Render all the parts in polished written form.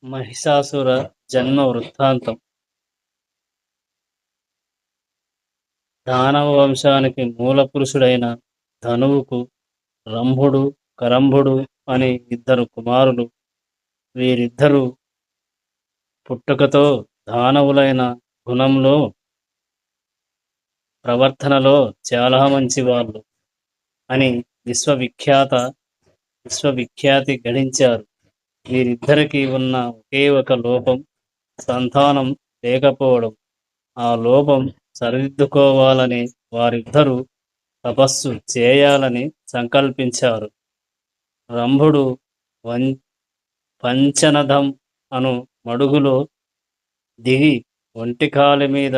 మహిషాసుర జన్మ వృత్తాంతం. దానవ వంశానికి మూల పురుషుడైన ధనువుకు రంభుడు, కరంభుడు అనే ఇద్దరు కుమారులు. వీరిద్దరూ పుట్టుకతో దానవులైన గుణంలో, ప్రవర్తనలో చాలా మంచివాళ్ళు అని విశ్వవిఖ్యాతి గడించారు. వీరిద్దరికీ ఉన్న ఒకే ఒక లోపం సంతానం లేకపోవడం. ఆ లోపం సరిదిద్దుకోవాలని వారిద్దరూ తపస్సు చేయాలని సంకల్పించారు. రంభుడు పంచనదం అను మడుగులో దిగి ఒంటికాలి మీద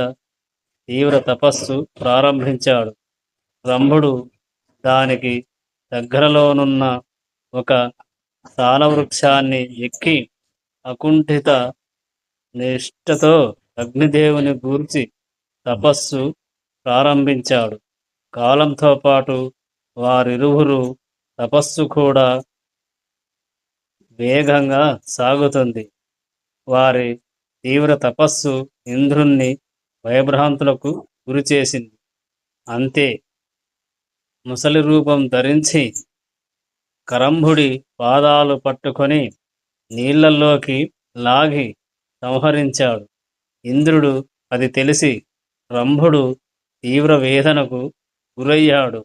తీవ్ర తపస్సు ప్రారంభించాడు. రంభుడు దానికి దగ్గరలోనున్న ఒక సాలవృక్షాన్ని ఎక్కి అకుంఠిత నిష్ఠతో అగ్నిదేవుని గూర్చి తపస్సు ప్రారంభించాడు. కాలంతో పాటు వారిరువురు తపస్సు కూడా వేగంగా సాగుతుంది. వారి తీవ్ర తపస్సు ఇంద్రుణ్ణి భయభ్రాంతులకు గురిచేసింది. అంతే, ముసలి రూపం ధరించి కరంభుడి పాదాలు పట్టుకొని నీళ్లలోకి లాగి సంహరించాడు. ఇంద్రుడు అది తెలిసి రంభుడు తీవ్ర వేదనకు గురయ్యాడు.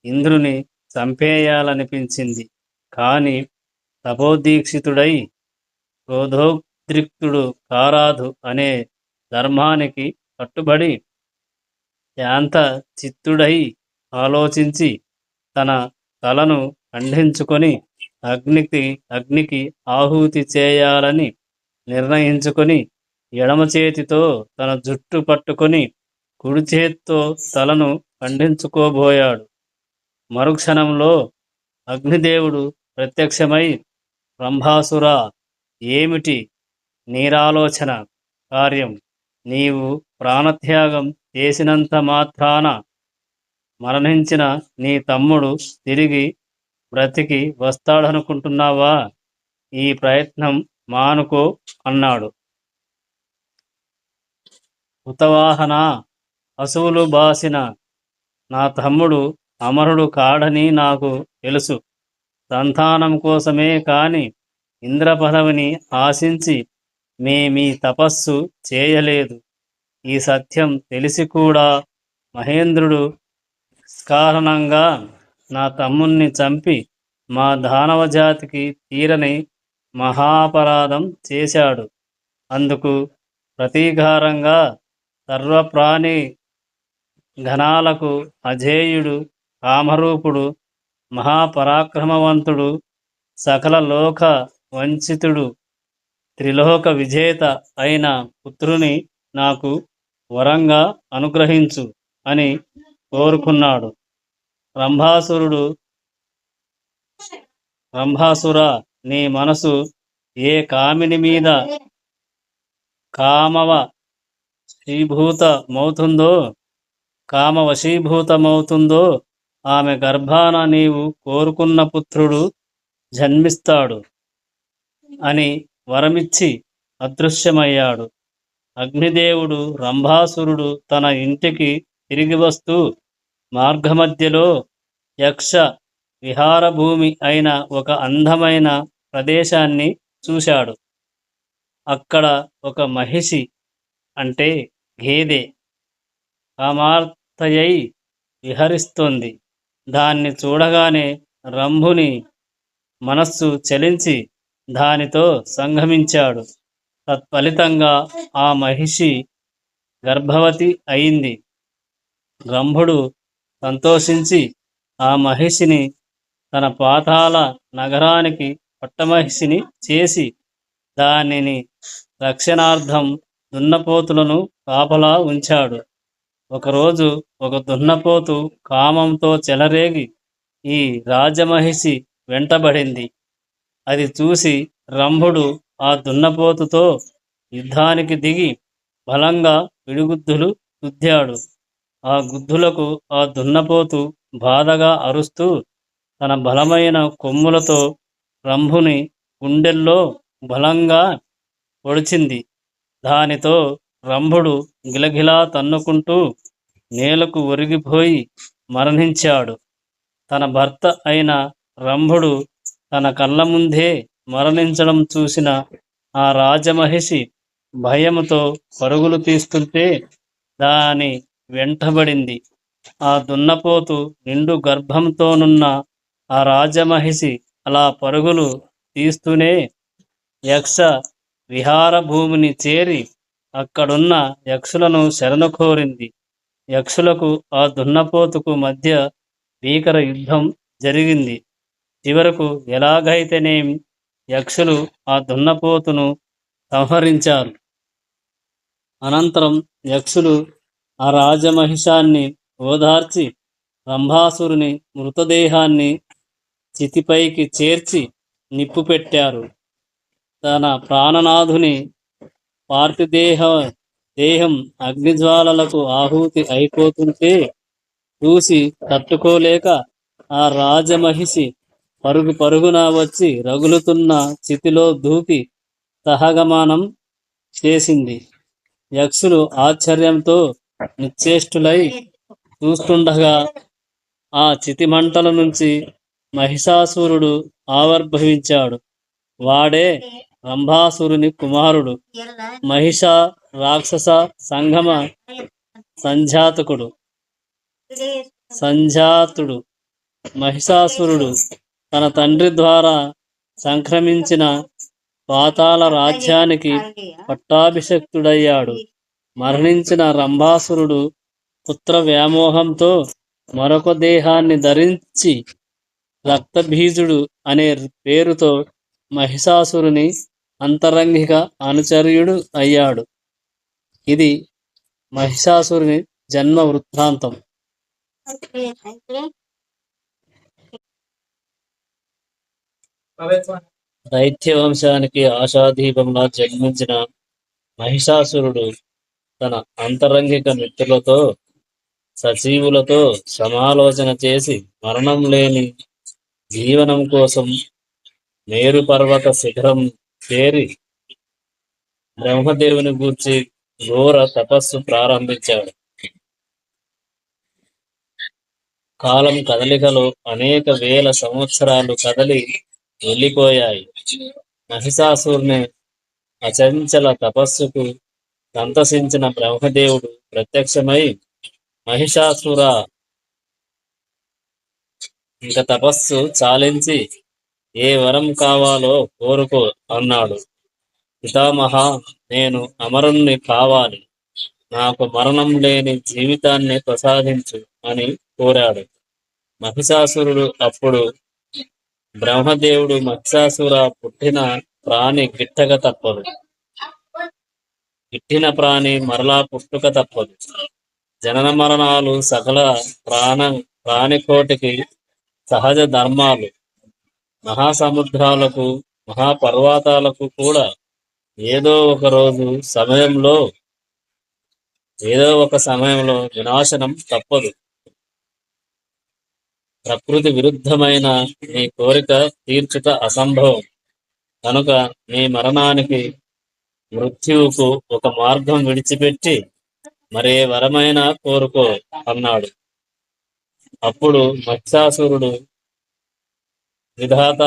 ఇంద్రుని చంపేయాలనిపించింది. కాని తపోదీక్షితుడై క్రోధోద్రిక్తుడు కారాదు అనే ధర్మానికి కట్టుబడి శాంత చిత్తుడై ఆలోచించి తన తలను ఖండించుకొని అగ్నికి ఆహుతి చేయాలని నిర్ణయించుకొని ఎడమ చేతితో తన జుట్టు పట్టుకొని కుడి చేత్తో తలను ఖండించుకోబోయాడు. మరుక్షణంలో అగ్నిదేవుడు ప్రత్యక్షమై, రంభాసురా, ఏమిటి నీరాలోచన కార్యం? నీవు ప్రాణత్యాగం చేసినంత మాత్రాన మరణించిన నీ తమ్ముడు తిరిగి బ్రతికి వస్తాడనుకుంటున్నావా? ఈ ప్రయత్నం మానుకో అన్నాడు. హుతవాహన, అసువులు బాసిన నా తమ్ముడు అమరుడు కాడని నాకు తెలుసు. సంతానం కోసమే కాని ఇంద్ర పదవిని ఆశించి మేమీ తపస్సు చేయలేదు. ఈ సత్యం తెలిసి కూడా మహేంద్రుడు కారణంగా నా తమ్ముణ్ణి చంపి మా దానవ జాతికి తీరని మహాపరాధం చేశాడు. అందుకు ప్రతీకారంగా సర్వప్రాణి గణాలకు అజేయుడు, కామరూపుడు, మహాపరాక్రమవంతుడు, సకల లోక వంచితుడు, త్రిలోక విజేత అయిన పుత్రుని నాకు వరంగా అనుగ్రహించు అని కోరుకున్నాడు. రంభాసుర, నీ మనసు ఏ కామిని మీద కామవశీభూతమవుతుందో ఆమె గర్భాన నీవు కోరుకున్న పుత్రుడు జన్మిస్తాడు అని వరమిచ్చి అదృశ్యమయ్యాడు. అగ్నిదేవుడు రంభాసురుడు తన ఇంటికి తిరిగి వస్తూ మార్గమధ్యలో యక్ష విహారభూమి అయిన ఒక అందమైన ప్రదేశాన్ని చూశాడు. అక్కడ ఒక మహిషి అంటే గేదె కామార్తయై విహరిస్తోంది. దాన్ని చూడగానే రంభుని మనస్సు చలించి దానితో సంగమించాడు. తత్ఫలితంగా ఆ మహిషి గర్భవతి అయింది. రంభుడు సంతోషించి ఆ మహిషిని తన పాతాళ నగరానికి పట్టమహిషిని చేసి దానిని రక్షణార్థం దున్నపోతులను కాపలా ఉంచాడు. ఒకరోజు ఒక దున్నపోతు కామంతో చెలరేగి ఈ రాజమహిషి వెంటబడింది. అది చూసి రంభుడు ఆ దున్నపోతుతో యుద్ధానికి దిగి బలంగా పిడిగుద్దులు గుద్దాడు. ఆ గుద్దులకు ఆ దున్నపోతు బాధగా అరుస్తూ తన బలమైన కొమ్ములతో రంభుని గుండెల్లో బలంగా పొడిచింది. దానితో రంభుడు గిలగిలా తన్నుకుంటూ నేలకు ఒరిగిపోయి మరణించాడు. తన భర్త అయిన రంభుడు తన కళ్ళ ముందే మరణించడం చూసిన ఆ రాజమహిషి భయముతో పరుగులు తీస్తుంటే దాని వెంటబడింది. ఆ దున్నపోతు నిండు గర్భంతోనున్న ఆ రాజమహిషి అలా పరుగులు తీస్తూనే యక్ష విహార భూమిని చేరి అక్కడున్న యక్షులను శరణు కోరింది. యక్షులకు ఆ దున్నపోతుకు మధ్య భీకర యుద్ధం జరిగింది. చివరకు ఎలాగైతేనేమి యక్షులు ఆ దున్నపోతును సంహరించారు. అనంతరం యక్షులు ఆ రాజమహిషాన్ని ఓదార్చి రంభాసురుని మృతదేహాన్ని చితిపైకి చేర్చి నిప్పు పెట్టారు. తన ప్రాణనాథుని దేహం అగ్నిజ్వాలలకు ఆహుతి అయిపోతుంటే చూసి తట్టుకోలేక ఆ రాజమహిషి పరుగు పరుగున వచ్చి రగులుతున్న చితిలో దూకి సహగమనం చేసింది. యక్షులు ఆశ్చర్యంతో నిశ్చేష్టులై చూస్తుండగా ఆ చితిమంటల నుంచి మహిషాసురుడు ఆవిర్భవించాడు. వాడే రంభాసురుని కుమారుడు, మహిష రాక్షస సంగమ సంజాతుడు. మహిషాసురుడు తన తండ్రి ద్వారా సంక్రమించిన పాతాళ రాజ్యానికి పట్టాభిషక్తుడయ్యాడు. మరణించిన రంభాసురుడు పుత్ర వ్యామోహంతో మరొక దేహాన్ని ధరించి రక్తబీజుడు అనే పేరుతో మహిషాసురుని అంతరంగిక అనుచర్యుడు అయ్యాడు. ఇది మహిషాసురుని జన్మ వృత్తాంతం. దైత్య వంశానికి ఆశాదీపంలా జన్మించిన మహిషాసురుడు తన అంతరంగిక మిత్రులతో సజీవులతో సమాలోచన చేసి మరణం లేని జీవనం కోసం మేరు పర్వత శిఖరం చేరి బ్రహ్మదేవుని గూర్చి ఘోర తపస్సు ప్రారంభించాడు. కాలం కదలికలో అనేక వేల సంవత్సరాలు కదలి వెళ్ళిపోయాయి. మహిషాసురుని అచంచల తపస్సుకు సంతసించిన బ్రహ్మదేవుడు ప్రత్యక్షమై, మహిషాసుర, ఇంక తపస్సు చాలించి ఏ వరం కావాలో కోరుకో అన్నాడు. పితామహ, నేను అమరుణ్ణి కావాలి, నాకు మరణం లేని జీవితాన్ని ప్రసాదించు అని కోరాడు. మహిషాసురుడు అప్పుడు బ్రహ్మదేవుడు, మహిషాసుర, పుట్టిన ప్రాణి గిట్టక తప్పదు, గిట్టిన ప్రాణి మరలా పుట్టుక తప్పదు. జనన మరణాలు సకల ప్రాణికోటికి సహజ ధర్మాలు. మహాసముద్రాలకు మహాపర్వతాలకు కూడా ఏదో ఒక సమయంలో వినాశనం తప్పదు. ప్రకృతి విరుద్ధమైన నీ కోరిక తీర్చుట అసంభవం కనుక నీ మరణానికి మృత్యువుకు ఒక మార్గం విడిచిపెట్టి మరే వరమైనా కోరుకో అన్నాడు. అప్పుడు మహిషాసురుడు, విధాత,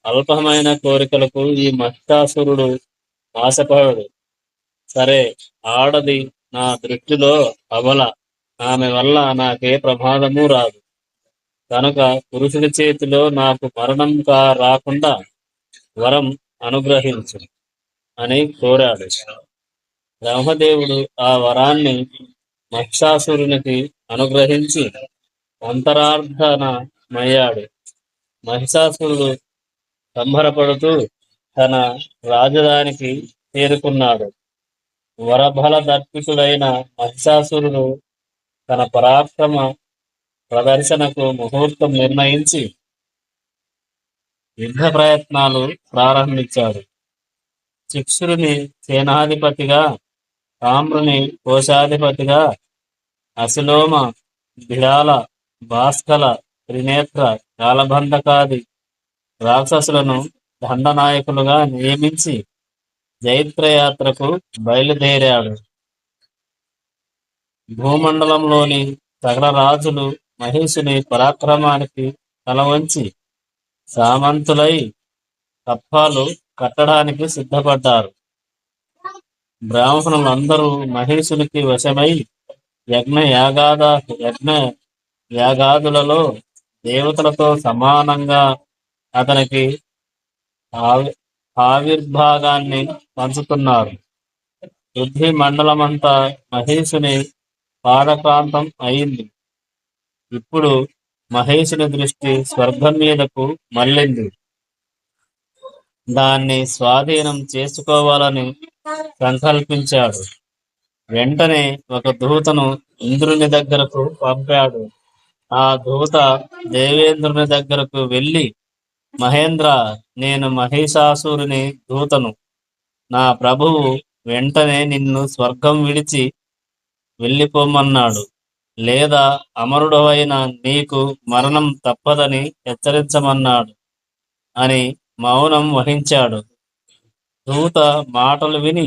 అల్పమైన కోరికలకు ఈ మహిషాసురుడు ఆశపడు. సరే, ఆడది నా దృష్టిలో అబల, ఆమె వల్ల నాకే ప్రమాదము రాదు కనుక పురుషుడి చేతిలో నాకు మరణం రాకుండా వరం అనుగ్రహించు అని కోరాడు. బ్రహ్మదేవుడు ఆ వరాన్ని మహిషాసురునికి అనుగ్రహించి అంతరార్థనమయ్యాడు. మహిషాసురుడు సంబరపడుతూ తన రాజధానికి చేరుకున్నాడు. వరబల దర్పితుడైన మహిషాసురుడు తన పరాక్రమ ప్రదర్శనకు ముహూర్తం నిర్ణయించి యుద్ధ ప్రయత్నాలు ప్రారంభించాడు. చిక్షురుని సేనాధిపతిగా, తామ్రుని కోశాధిపతిగా, అశిలోమ, బిడాల, భాస్కల, త్రినేత్ర, కాలబంధకాది రాక్షసులను దండనాయకులుగా నియమించి జైత్రయాత్రకు బయలుదేరాడు. భూమండలంలోని సకల రాజులు మహిషుని పరాక్రమానికి తలవంచి సామంతులై కప్పాలు కట్టడానికి సిద్ధపడ్డారు. బ్రాహ్మణులందరూ మహేశునికి వశమై యజ్ఞ యాగాదులలో దేవతలతో సమానంగా అతనికి ఆవిర్భాగాన్ని పంచుతున్నారు. పృథ్వీ మండలమంతా మహేశుని పాదకాంతం అయింది. ఇప్పుడు మహేశుని దృష్టి స్వర్గం మీదకు మళ్ళింది. దాన్ని స్వాధీనం చేసుకోవాలని సంకల్పించాడు. వెంటనే ఒక దూతను ఇంద్రుని దగ్గరకు పంపాడు. ఆ దూత దేవేంద్రుని దగ్గరకు వెళ్ళి, మహేంద్ర, నేను మహిషాసురుని దూతను. నా ప్రభువు వెంటనే నిన్ను స్వర్గం విడిచి వెళ్ళిపోమన్నాడు. లేదా అమరుడవైన నీకు మరణం తప్పదని హెచ్చరించమన్నాడు అని మౌనం వహించాడు. దూత మాటలు విని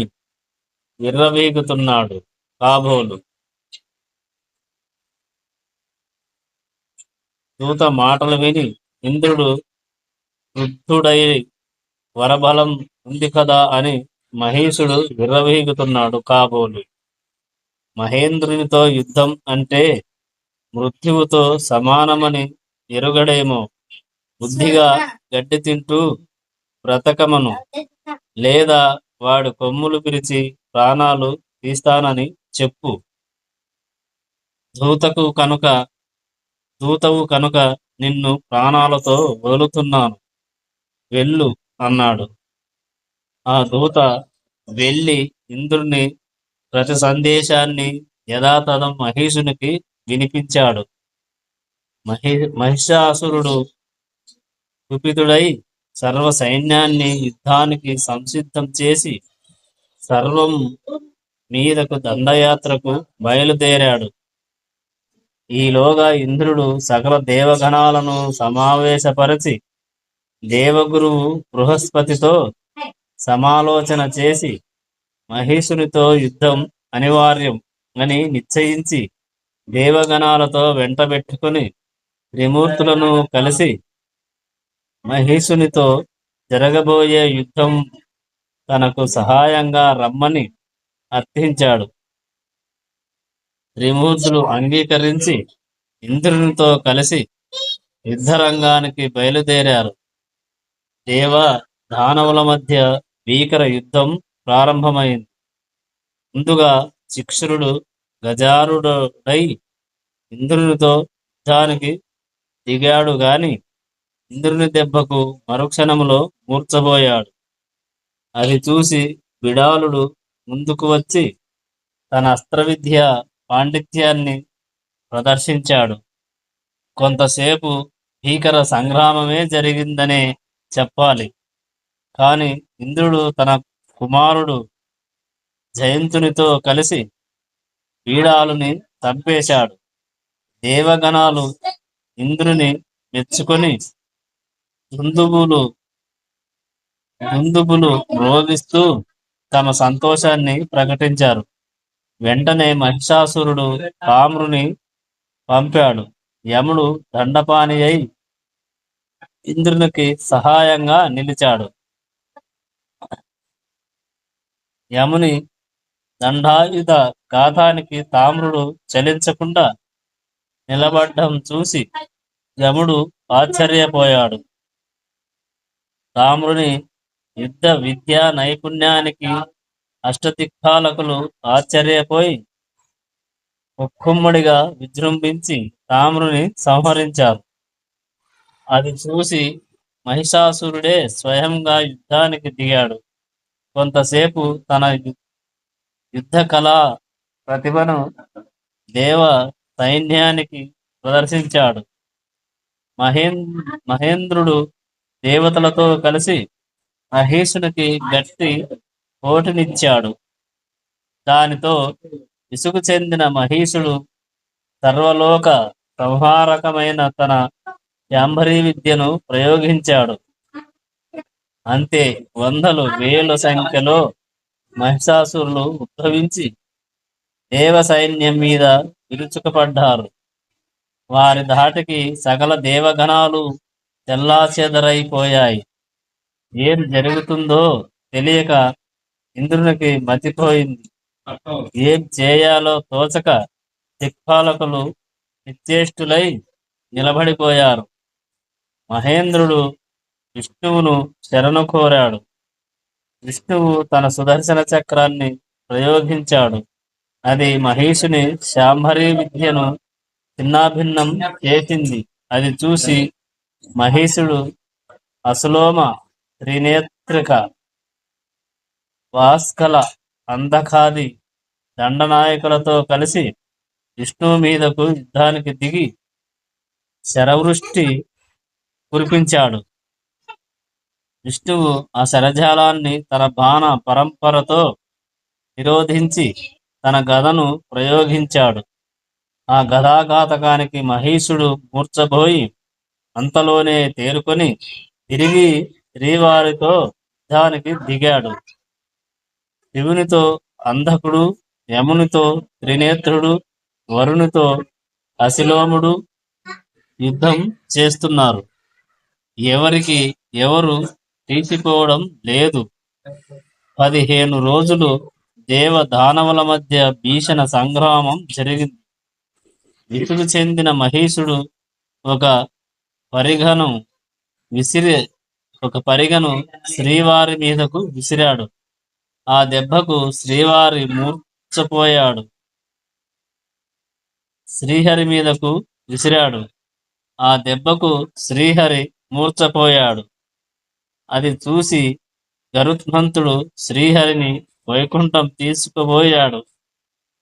విర్రవీగుతున్నాడు కాబోలు. దూత మాటలు విని ఇంద్రుడు వృద్ధుడై వరబలం ఉంది కదా అని మహేశుడు విర్రవీగుతున్నాడు కాబోలు. మహేంద్రునితో యుద్ధం అంటే మృత్యువుతో సమానమని ఎరుగడేమో. బుద్ధిగా గడ్డి తింటూ బ్రతకమను, లేదా వాడు కొమ్ములు పిలిచి ప్రాణాలు తీస్తానని చెప్పు. దూతవు కనుక నిన్ను ప్రాణాలతో వదులుతున్నాను, వెళ్ళు అన్నాడు. ఆ దూత వెళ్ళి ఇంద్రుని ప్రతి సందేశాన్ని యథాతథం మహేశునికి వినిపించాడు. మహిషాసురుడు కుపితుడై సర్వ సైన్యాన్ని యుద్ధానికి సంసిద్ధం చేసి సర్వం మీదకు దండయాత్రకు బయలుదేరాడు. ఈలోగా ఇంద్రుడు సకల దేవగణాలను సమావేశపరిచి దేవగురువు బృహస్పతితో సమాలోచన చేసి మహేశునితో యుద్ధం అనివార్యం అని నిశ్చయించి దేవగణాలతో వెంటబెట్టుకుని త్రిమూర్తులను కలిసి మహేశునితో జరగబోయే యుద్ధం తనకు సహాయంగా రమ్మని అర్థించాడు. త్రిమూర్తులు అంగీకరించి ఇంద్రునితో కలిసి యుద్ధరంగానికి బయలుదేరారు. దేవ దానవుల మధ్య భీకర యుద్ధం ప్రారంభమైంది. ముందుగా శిక్షురుడు గజారుడై ఇంద్రునితో యుద్ధానికి దిగాడు గాని ఇంద్రుని దెబ్బకు మరుక్షణంలో మూర్చబోయాడు. అది చూసి బిడాలుడు ముందుకు వచ్చి తన అస్త్రవిద్య పాండిత్యాన్ని ప్రదర్శించాడు. కొంతసేపు భీకర సంగ్రామమే జరిగిందనే చెప్పాలి. కాని ఇంద్రుడు తన కుమారుడు జయంతునితో కలిసి బీడాలుని చంపేశాడు. దేవగణాలు ఇంద్రుని మెచ్చుకొని దుందుబులు రోగిస్తూ తమ సంతోషాన్ని ప్రకటించారు. వెంటనే మహిషాసురుడు తామ్రుని పంపాడు. యముడు దండపాణి అయి ఇంద్రునికి సహాయంగా నిలిచాడు. యముని దండాయుధ ఘాతానికి తామ్రుడు చలించకుండా నిలబడ్డం చూసి యముడు ఆశ్చర్యపోయాడు. తామ్రుని యుద్ధ విద్యా నైపుణ్యానికి అష్టదిక్పాలకులు ఆశ్చర్యపోయి ఒక్కుమ్మడిగా విజృంభించి తామ్రుని సంహరించారు. అది చూసి మహిషాసురుడే స్వయంగా యుద్ధానికి దిగాడు. కొంతసేపు తన యుద్ధ కళా ప్రతిభను దేవ సైన్యానికి ప్రదర్శించాడు. మహేంద్రుడు దేవతలతో కలిసి మహేశునికి గట్టి పోటునిచ్చాడు. దానితో విసుగు చెందిన మహేశుడు సర్వలోక సంహారకమైన తన శాంభరీ విద్యను ప్రయోగించాడు. అంతే వందలు వేల సంఖ్యలో మహిషాసురులు ఉద్భవించి దేవ సైన్యం మీద విరుచుకుపడ్డారు. వారి ధాటికి సకల దేవగణాలు చెల్లాచెదరైపోయాయి. ఏం జరుగుతుందో తెలియక ఇంద్రునికి మతిపోయింది. ఏం చేయాలో తోచక దిక్పాలకులు నిశ్చేష్టులై నిలబడిపోయారు. మహేంద్రుడు విష్ణువును శరణు కోరాడు. విష్ణువు తన సుదర్శన చక్రాన్ని ప్రయోగించాడు. అది మహేషుని శాంభరీ విద్యను చిన్నాభిన్నం చేసింది. అది చూసి మహేశుడు అసులోమ, త్రినేత్రిక, వాస్కల, అంధకాది దండనాయకులతో కలిసి విష్ణువు మీదకు యుద్ధానికి దిగి శరవృష్టి కురిపించాడు. విష్ణువు ఆ శరజాలాన్ని తన బాణ పరంపరతో నిరోధించి తన గదను ప్రయోగించాడు. ఆ గదాఘాతకానికి మహీషుడు మూర్ఛబోయి అంతలోనే తేరుకొని తిరిగి శ్రీవారితో యుద్ధానికి దిగాడు. శివునితో అంధకుడు, యమునితో త్రినేత్రుడు, వరునితో అసిలోముడు యుద్ధం చేస్తున్నారు. ఎవరికి ఎవరు తీసిపోవడం లేదు. 15 రోజులు దేవ దానవుల మధ్య భీషణ సంగ్రామం జరిగింది. విసుగు చెందిన మహీషుడు ఒక పరిగను పరిగను శ్రీవారి మీదకు విసిరాడు. ఆ దెబ్బకు శ్రీవారి మూర్ఛపోయాడు. శ్రీహరి మీదకు విసిరాడు. ఆ దెబ్బకు శ్రీహరి మూర్ఛపోయాడు. అది చూసి గరుత్మంతుడు శ్రీహరిని వైకుంఠం తీసుకుపోయాడు.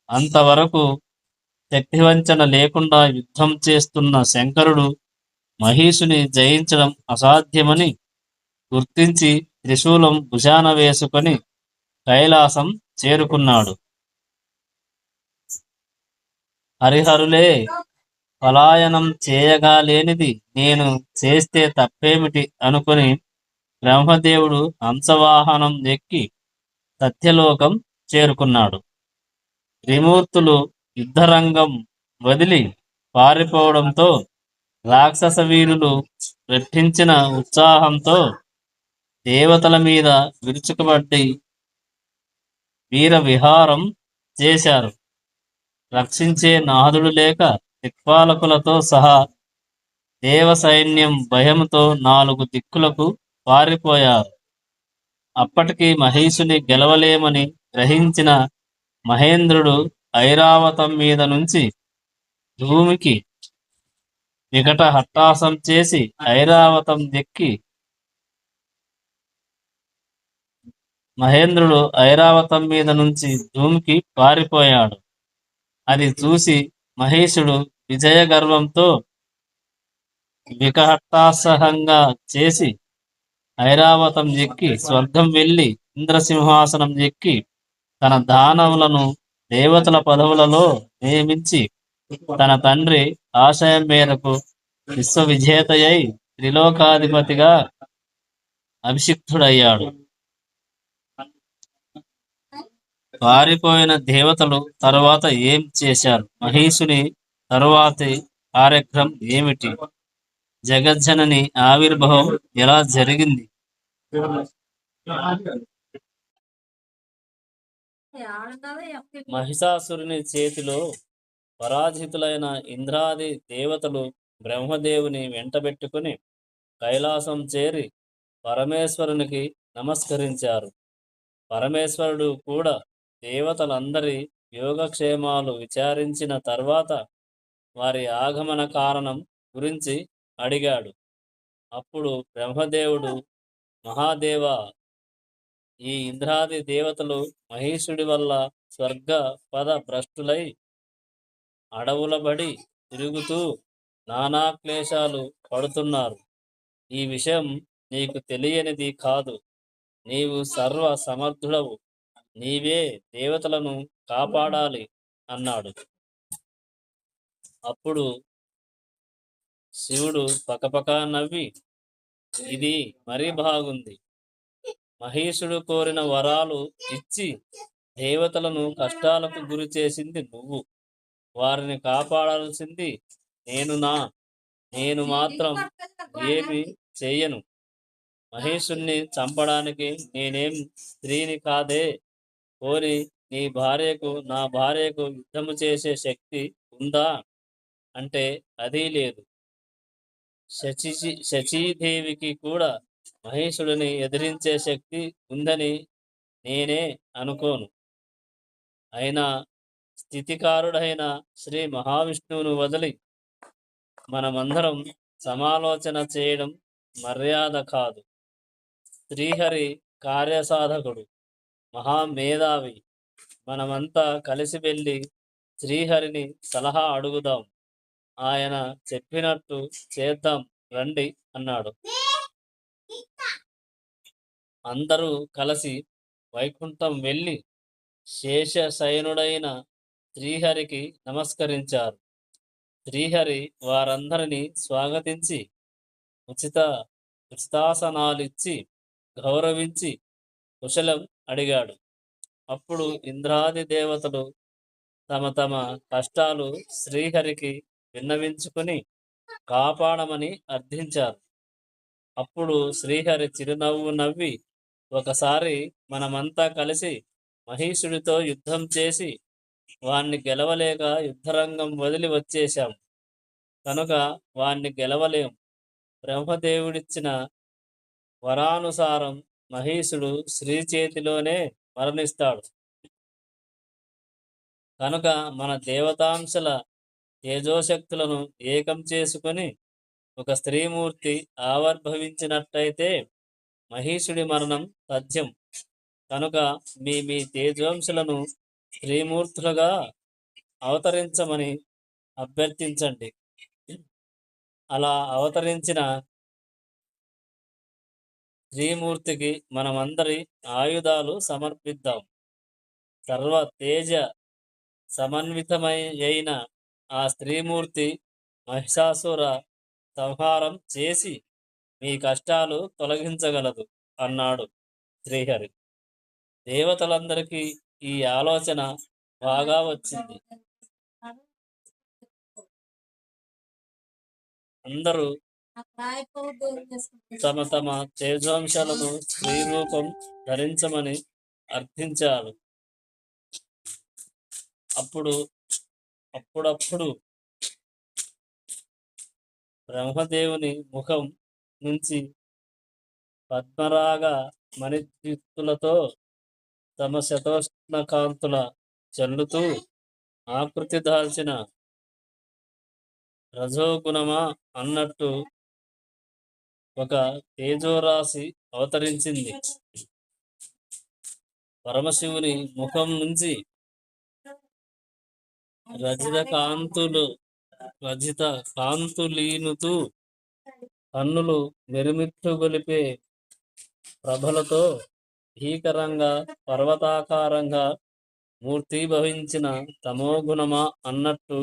అంతవరకు శక్తివంచన లేకుండా యుద్ధం చేస్తున్న శంకరుడు మహీషుని జయించడం అసాధ్యమని గుర్తించి త్రిశూలం భుజాన వేసుకొని కైలాసం చేరుకున్నాడు. హరిహరులే పలాయనం చేయగాలేనిది నేను చేస్తే తప్పేమిటి అనుకుని బ్రహ్మదేవుడు హంసవాహనం ఎక్కి సత్యలోకం చేరుకున్నాడు. త్రిమూర్తులు యుద్ధరంగం వదిలి పారిపోవడంతో రాక్షస వీరులు రెట్టించిన ఉత్సాహంతో దేవతల మీద విరుచుకుపడి వీర విహారం చేశారు. రక్షించే నాదుడు లేక దిక్పాలకులతో సహా దేవ సైన్యం భయంతో 4 దిక్కులకు పారిపోయారు. అప్పటికి మహీషుని గెలవలేమని గ్రహించిన మహేంద్రుడు ఐరావతం మీద నుంచి భూమికి వికట హట్టాసం చేసి ఐరావతం ఎక్కి మహేంద్రుడు ఐరావతం మీద నుంచి భూమికి పారిపోయాడు. అది చూసి మహేశుడు విజయ గర్వంతో వికహట్టాసహంగా చేసి ఐరావతం ఎక్కి స్వర్గం వెళ్ళి ఇంద్రసింహాసనం ఎక్కి తన దానవులను దేవతల పదవులలో నియమించి తన తండ్రి ఆశయం మేరకు విశ్వవిజేతయై త్రిలోకాధిపతిగా అభిషిక్తుడయ్యాడు. పారిపోయిన దేవతలు తరువాత ఏం చేశారు? మహీషుని తరువాతి కార్యక్రమం ఏమిటి? జగజ్జనని ఆవిర్భావం ఎలా జరిగింది? మహిషాసురుని చేతిలో పరాజితులైన ఇంద్రాది దేవతలు బ్రహ్మదేవుని వెంటబెట్టుకుని కైలాసం చేరి పరమేశ్వరునికి నమస్కరించారు. పరమేశ్వరుడు కూడా దేవతలందరి యోగక్షేమాలు విచారించిన తర్వాత వారి ఆగమన కారణం గురించి అడిగాడు. అప్పుడు బ్రహ్మదేవుడు, మహాదేవ, ఈ ఇంద్రాది దేవతలు మహేశుడి వల్ల స్వర్గ పద భ్రష్టులై అడవులబడి తిరుగుతూ నానా క్లేశాలు పడుతున్నారు. ఈ విషయం నీకు తెలియనిది కాదు. నీవు సర్వ సమర్థుడవు. నీవే దేవతలను కాపాడాలి అన్నాడు. అప్పుడు శివుడు పకపక నవ్వి, ఇది మరీ బాగుంది. మహేశుడు కోరిన వరాలు ఇచ్చి దేవతలను కష్టాలకు గురి చేసింది నువ్వు. వారిని కాపాడాల్సింది నేను మాత్రం ఏమి చెయ్యను. మహేశుణ్ణి చంపడానికి నేనేం స్త్రీని కాదే. పోని నా భార్యకు యుద్ధము చేసే శక్తి ఉందా అంటే అదీ లేదు. శచీదేవికి కూడా మహేశుడిని ఎదిరించే శక్తి ఉందని నేనే అనుకోను. అయినా స్థితికారుడైన శ్రీ మహావిష్ణువును వదిలి మనమందరం సమాలోచన చేయడం మర్యాద కాదు. శ్రీహరి కార్యసాధకుడు, మహామేధావి. మనమంతా కలిసి వెళ్ళి శ్రీహరిని సలహా అడుగుదాం. ఆయన చెప్పినట్టు చేద్దాం రండి అన్నాడు. అందరూ కలిసి వైకుంఠం వెళ్ళి శేషశయనుడైన శ్రీహరికి నమస్కరించారు. శ్రీహరి వారందరినీ స్వాగతించి ఉచితాసనాలిచ్చి గౌరవించి కుశలం అడిగాడు. అప్పుడు ఇంద్రాది దేవతలు తమ తమ కష్టాలు శ్రీహరికి విన్నవించుకుని కాపాడమని అర్థించారు. అప్పుడు శ్రీహరి చిరునవ్వు నవ్వి, ఒకసారి మనమంతా కలిసి మహీషుడితో యుద్ధం చేసి వాణ్ణి గెలవలేక యుద్ధరంగం వదిలి వచ్చేశాం కనుక వాణ్ణి గెలవలేం. బ్రహ్మదేవుడిచ్చిన వరానుసారం మహీషుడు శ్రీ చేతిలోనే మరణిస్తాడు కనుక మన దేవతాంశల తేజోశక్తులను ఏకం చేసుకొని ఒక స్త్రీమూర్తి ఆవిర్భవించినట్టయితే మహీషుడి మరణం తథ్యం. కనుక మీ మీ తేజోంశలను స్త్రీమూర్తులుగా అవతరించమని అభ్యర్థించండి. అలా అవతరించిన స్త్రీమూర్తికి మనమందరి ఆయుధాలు సమర్పిద్దాం. సర్వ తేజ సమన్వితమైన ఆ స్త్రీమూర్తి మహిషాసుర సంహారం చేసి మీ కష్టాలు తొలగించగలదు అన్నాడు శ్రీహరి. దేవతలందరికీ ఈ ఆలోచన బాగా వచ్చింది. అందరూ తమ తమ తేజోంశాలను స్త్రీ రూపం ధరించమని అర్థించారు. అప్పుడప్పుడు బ్రహ్మదేవుని ముఖం నుంచి పద్మరాగ మణిద్యుక్తులతో తమ శతోష్ణ కాంతుల చల్లుతూ ఆకృతి దాల్చిన రజోగుణమా అన్నట్టు ఒక తేజోరాశి అవతరించింది. పరమశివుని ముఖం నుంచి రజిత కాంతులీనుతూ కన్నులు మెరుమిట్టుగొలిపే ప్రభలతో భీకరంగా పర్వతాకారంగా మూర్తీభవించిన తమోగుణమా అన్నట్టు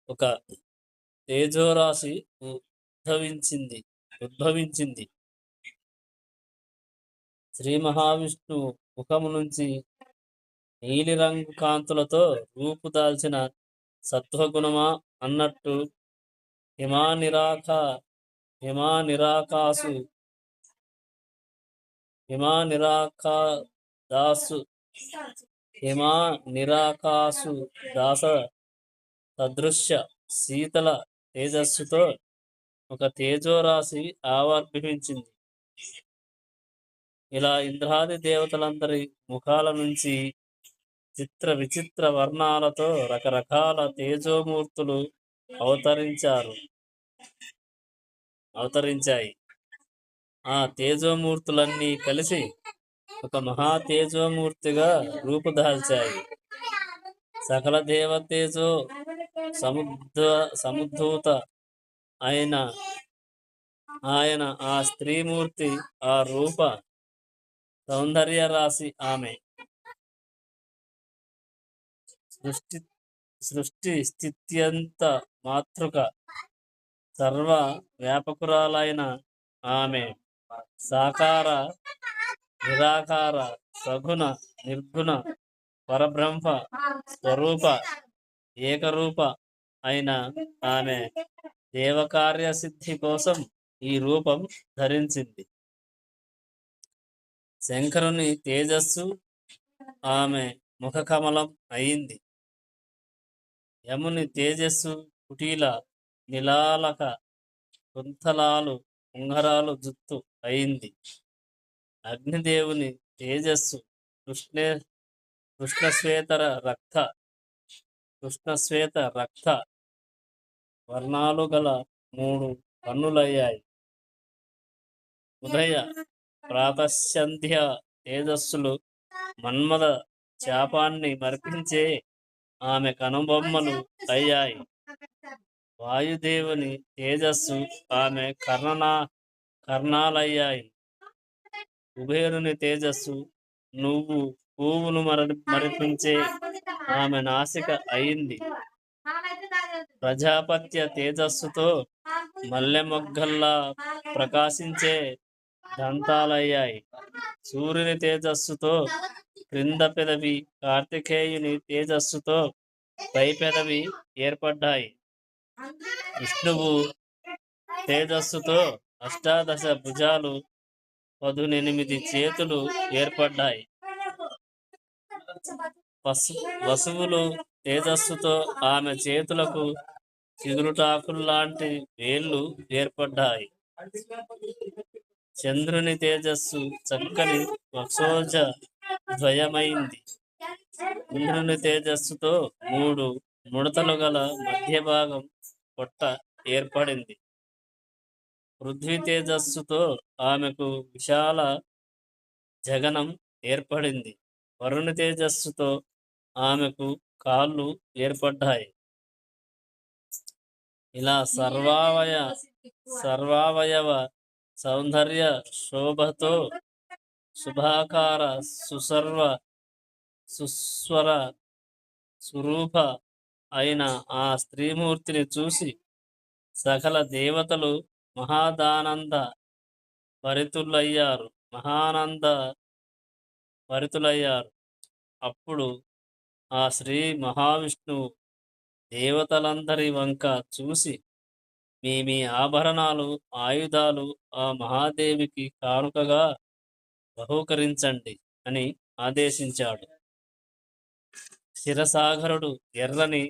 ఒక తేజోరాశి ఉద్భవించింది. శ్రీ మహావిష్ణువు ముఖము నుంచి నీలిరంగు కాంతులతో రూపుదాల్చిన సత్వగుణమా అన్నట్టు హిమానిరాకాసు దాస సదృశ్య శీతల తేజస్సుతో ఒక తేజోరాశి ఆవిర్భవించింది. ఇలా ఇంద్రాది దేవతలందరి ముఖాల నుంచి చిత్ర విచిత్ర వర్ణాలతో రకరకాల తేజోమూర్తులు అవతరించాయి. ఆ తేజోమూర్తులన్నీ కలిసి ఒక మహా తేజోమూర్తిగా రూపుదాల్చాయి. సకల దేవతేజో సముద్ధూత ఆయన ఆ స్త్రీమూర్తి, ఆ రూప సౌందర్య రాశి ఆమె. సృష్టి స్థిత్యంత మాతృక సర్వ వ్యాపకురాలైన ఆమె సాకార నిరాకార సగుణ నిర్గుణ పరబ్రహ్మ స్వరూప ఏకరూప అయిన ఆమె దేవకార్య సిద్ధి కోసం ఈ రూపం ధరించింది. శంకరుని తేజస్సు ఆమె ముఖకమలం అయింది. యముని తేజస్సు కుటీల నిలాలక కుంతలాలు ఉంగరాలు జుత్తు అయింది. అగ్నిదేవుని తేజస్సు కృష్ణశ్వేత రక్త వర్ణాలు గల 3 కన్నులయ్యాయి. ఉదయ ప్రాతస్సంధ్య తేజస్సులు మన్మథ శాపాన్ని మర్పించే ఆమె కనుబొమ్మలు అయ్యాయి. వాయుదేవుని తేజస్సు ఆమె కర్ణాలయ్యాయి. కుబేరుని తేజస్సు పువ్వును మరిపించే ఆమె నాసిక అయింది. ప్రజాపత్య తేజస్సుతో మల్లె మొగ్గల్లా ప్రకాశించే దంతాలయ్యాయి. సూర్యుని తేజస్సుతో క్రింద పెదవి, కార్తికేయుని తేజస్సుతో పై పెదవి ఏర్పడ్డాయి. విష్ణువు తేజస్సుతో అష్టాదశ భుజాలు, 18 చేతులు ఏర్పడ్డాయి. వసువులు తేజస్సుతో ఆమె చేతులకు చిగురుటాకుల్లాంటి వేళ్ళు ఏర్పడ్డాయి. చంద్రుని తేజస్సు చక్కని వక్షోజ ద్వయమైంది. ఇంద్రుని తేజస్సుతో 3 ముడతలు గల మధ్య భాగం పొట్ట ఏర్పడింది. పృథ్వీ తేజస్సుతో ఆమెకు విశాల జగనం ఏర్పడింది. వరుణి తేజస్సుతో ఆమెకు కాళ్ళు ఏర్పడ్డాయి. ఇలా సర్వావయవ సౌందర్య శోభతో శుభాకార సుస్వర స్వరూప అయిన ఆ స్త్రీమూర్తిని చూసి సకల దేవతలు మహానంద భరితులయ్యారు. అప్పుడు ఆ శ్రీ మహావిష్ణువు దేవతలందరి వంక చూసి, మీ ఆభరణాలు, ఆయుధాలు ఆ మహాదేవికి కానుకగా బహూకరించండి అని ఆదేశించాడు. క్షీరసాగరుడు ఎర్రని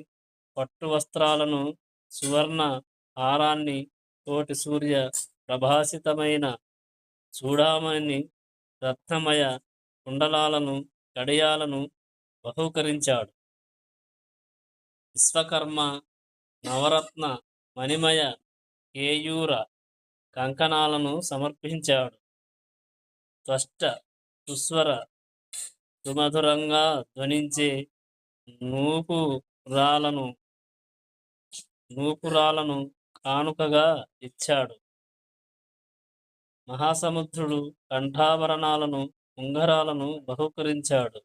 పట్టు వస్త్రాలను, సువర్ణ హారాన్ని, కోటి సూర్య ప్రభాసితమైన చూడామణి రత్నమయ కుండలాలను, కడియాలను బహూకరించాడు. విశ్వకర్మ నవరత్న మణిమయ కేయూర కంకణాలను సమర్పించాడు. త్వష్ట సుస్వర సుమధురంగా ధ్వనించే నూపురాలను కానుకగా ఇచ్చాడు. మహాసముద్రుడు కంఠాభరణాలను, ఉంగరాలను బహూకరించాడు.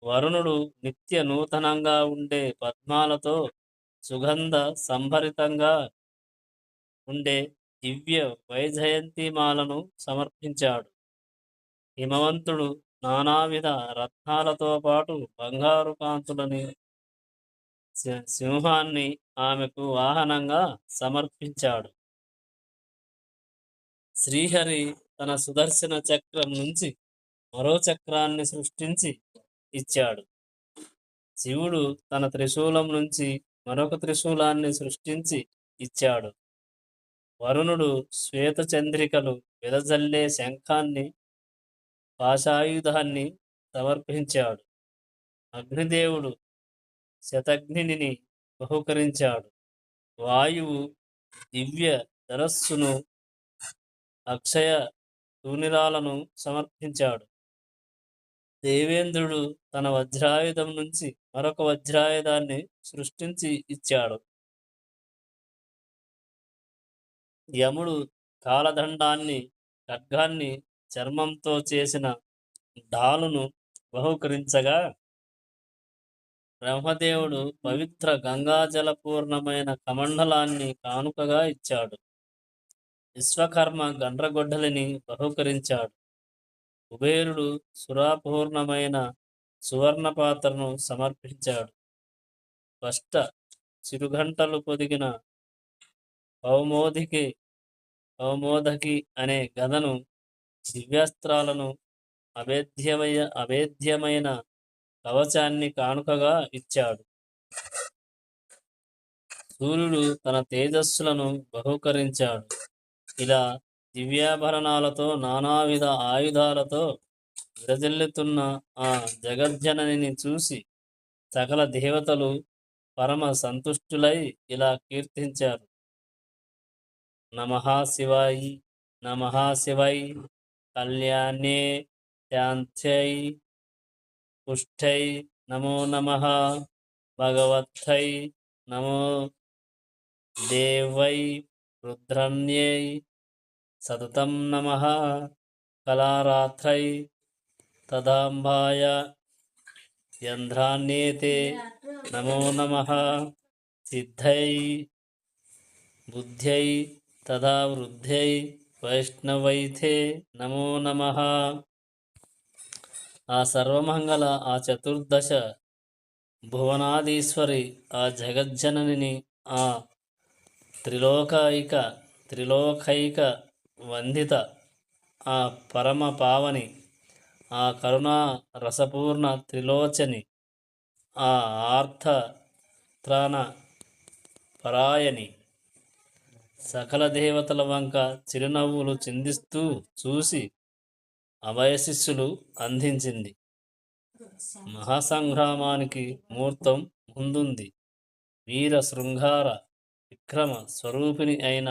వరుణుడు నిత్య నూతనంగా ఉండే పద్మాలతో సుగంధ సంభరితంగా ఉండే దివ్య వైజయంతిమాలను సమర్పించాడు. హిమవంతుడు నానావిధ రత్నాలతో పాటు బంగారు కాంతులని సింహాన్ని ఆమెకు వాహనంగా సమర్పించాడు. శ్రీహరి తన సుదర్శన చక్రం నుంచి మరో చక్రాన్ని సృష్టించి ఇచ్చాడు. శివుడు తన త్రిశూలం నుంచి మరొక త్రిశూలాన్ని సృష్టించి ఇచ్చాడు. వరుణుడు శ్వేత చంద్రికలు వెదజల్లే శంఖాన్ని, పాశాయుధాన్ని సమర్పించాడు. అగ్నిదేవుడు శతఘ్నిని బహుకరించాడు. వాయువు దివ్య ధనస్సును, అక్షయ తూనిరాలను సమర్పించాడు. దేవేంద్రుడు తన వజ్రాయుధం నుంచి మరొక వజ్రాయుధాన్ని సృష్టించి ఇచ్చాడు. యముడు కాలదండాన్ని, ఖడ్గాన్ని, చర్మంతో చేసిన డాలును బహుకరించగా, బ్రహ్మదేవుడు పవిత్ర గంగాజలపూర్ణమైన కమండలాన్ని కానుకగా ఇచ్చాడు. విశ్వకర్మ గండ్రగొడ్డలిని బహుకరించాడు. కుబేరుడు సురాపూర్ణమైన సువర్ణ పాత్రను సమర్పించాడు. స్పష్ట చిరుగంటలు పొదిగిన కౌమోదకి అనే గదను, దివ్యాస్త్రాలను, అభేద్యమైన కవచాన్ని కానుకగా ఇచ్చాడు. సూర్యుడు తన తేజస్సులను బహూకరించాడు. ఇలా దివ్యాభరణాలతో, నానావిధ ఆయుధాలతో విరజిల్లుతున్న ఆ జగజ్జననిని చూసి సకల దేవతలు పరమ సంతుష్టులై ఇలా కీర్తించారు: నమః శివాయి, నమః శివై, కళ్యాణే శాంత్యై పుష్టై, నమో నమః భగవత్తై, నమో దేవై రుద్రన్యై, సతతం నమః కళారాత్రై, తదాంబాయ యంధ్రాన్యేతే, నమో నమః సిద్ధై బుద్ధ్యై, తదా వృద్ధ్యై వైష్ణవైతే, నమో నమః. ఆ సర్వమంగళ, ఆ చతుర్దశ భువనాధీశ్వరి, ఆ జగజ్జననిని, ఆ త్రిలోకైక వందిత, ఆ పరమ పావని, ఆ కరుణా రసపూర్ణ త్రిలోచని, ఆ ఆర్త త్రాణ పరాయణి, సకల దేవతల వంక చిరునవ్వులు చిందిస్తూ చూసి అభయశిస్సులు అందించింది. మహాసంగ్రామానికి ముహూర్తం ముందుంది. వీర శృంగార విక్రమ స్వరూపిణి అయిన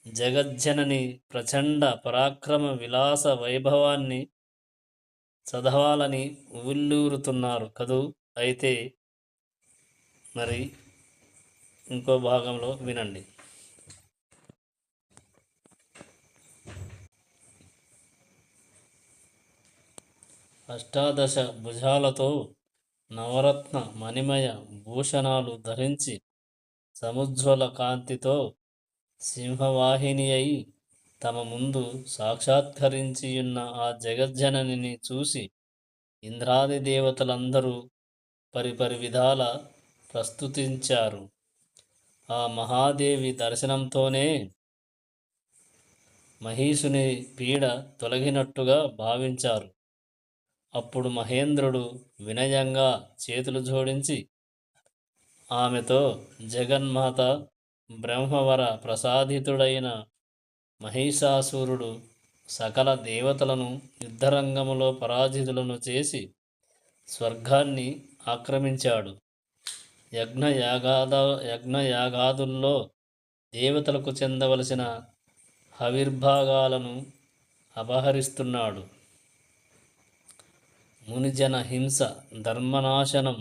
జగజ్జనని ప్రచండ పరాక్రమ విలాస వైభవాన్ని చదవాలని ఉవ్విళ్ళూరుతున్నారు కదూ. అయితే మరి ఇంకో భాగంలో వినండి. అష్టాదశ భుజాలతో నవరత్న మణిమయ భూషణాలు ధరించి సముజ్వల కాంతితో సింహవాహిని అయి తమ ముందు సాక్షాత్కరించియున్న ఆ జగజ్జననిని చూసి ఇంద్రాది దేవతలందరూ పరిపరి విధాల ప్రస్తుతించారు. ఆ మహాదేవి దర్శనంతోనే మహీషుని పీడ తొలగినట్టుగా భావించారు. అప్పుడు మహేంద్రుడు వినయంగా చేతులు జోడించి ఆమెతో, జగన్మాత, బ్రహ్మవర ప్రసాదితుడైన మహిషాసురుడు సకల దేవతలను యుద్ధరంగములో పరాజితులను చేసి స్వర్గాన్ని ఆక్రమించాడు. యజ్ఞయాగాదుల్లో దేవతలకు చెందవలసిన హవిర్భాగాలను అపహరిస్తున్నాడు. మునిజన హింస, ధర్మనాశనం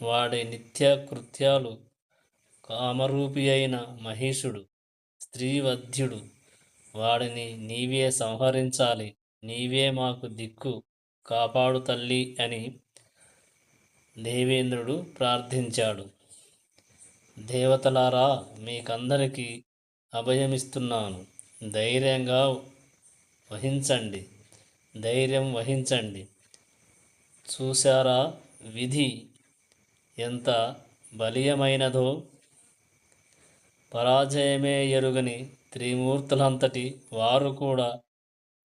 వాడి నిత్య కృత్యాలు. కామరూపి అయిన మహిషుడు స్త్రీవధ్యుడు. వాడిని నీవే సంహరించాలి, నీవే మాకు దిక్కు, కాపాడు తల్లి అని దేవేంద్రుడు ప్రార్థించాడు. దేవతలారా, మీకందరికీ అభయమిస్తున్నాను. ధైర్యం వహించండి. చూశారా విధి ఎంత బలీయమైనదో. పరాజయమే ఎరుగని త్రిమూర్తులంతటి వారు కూడా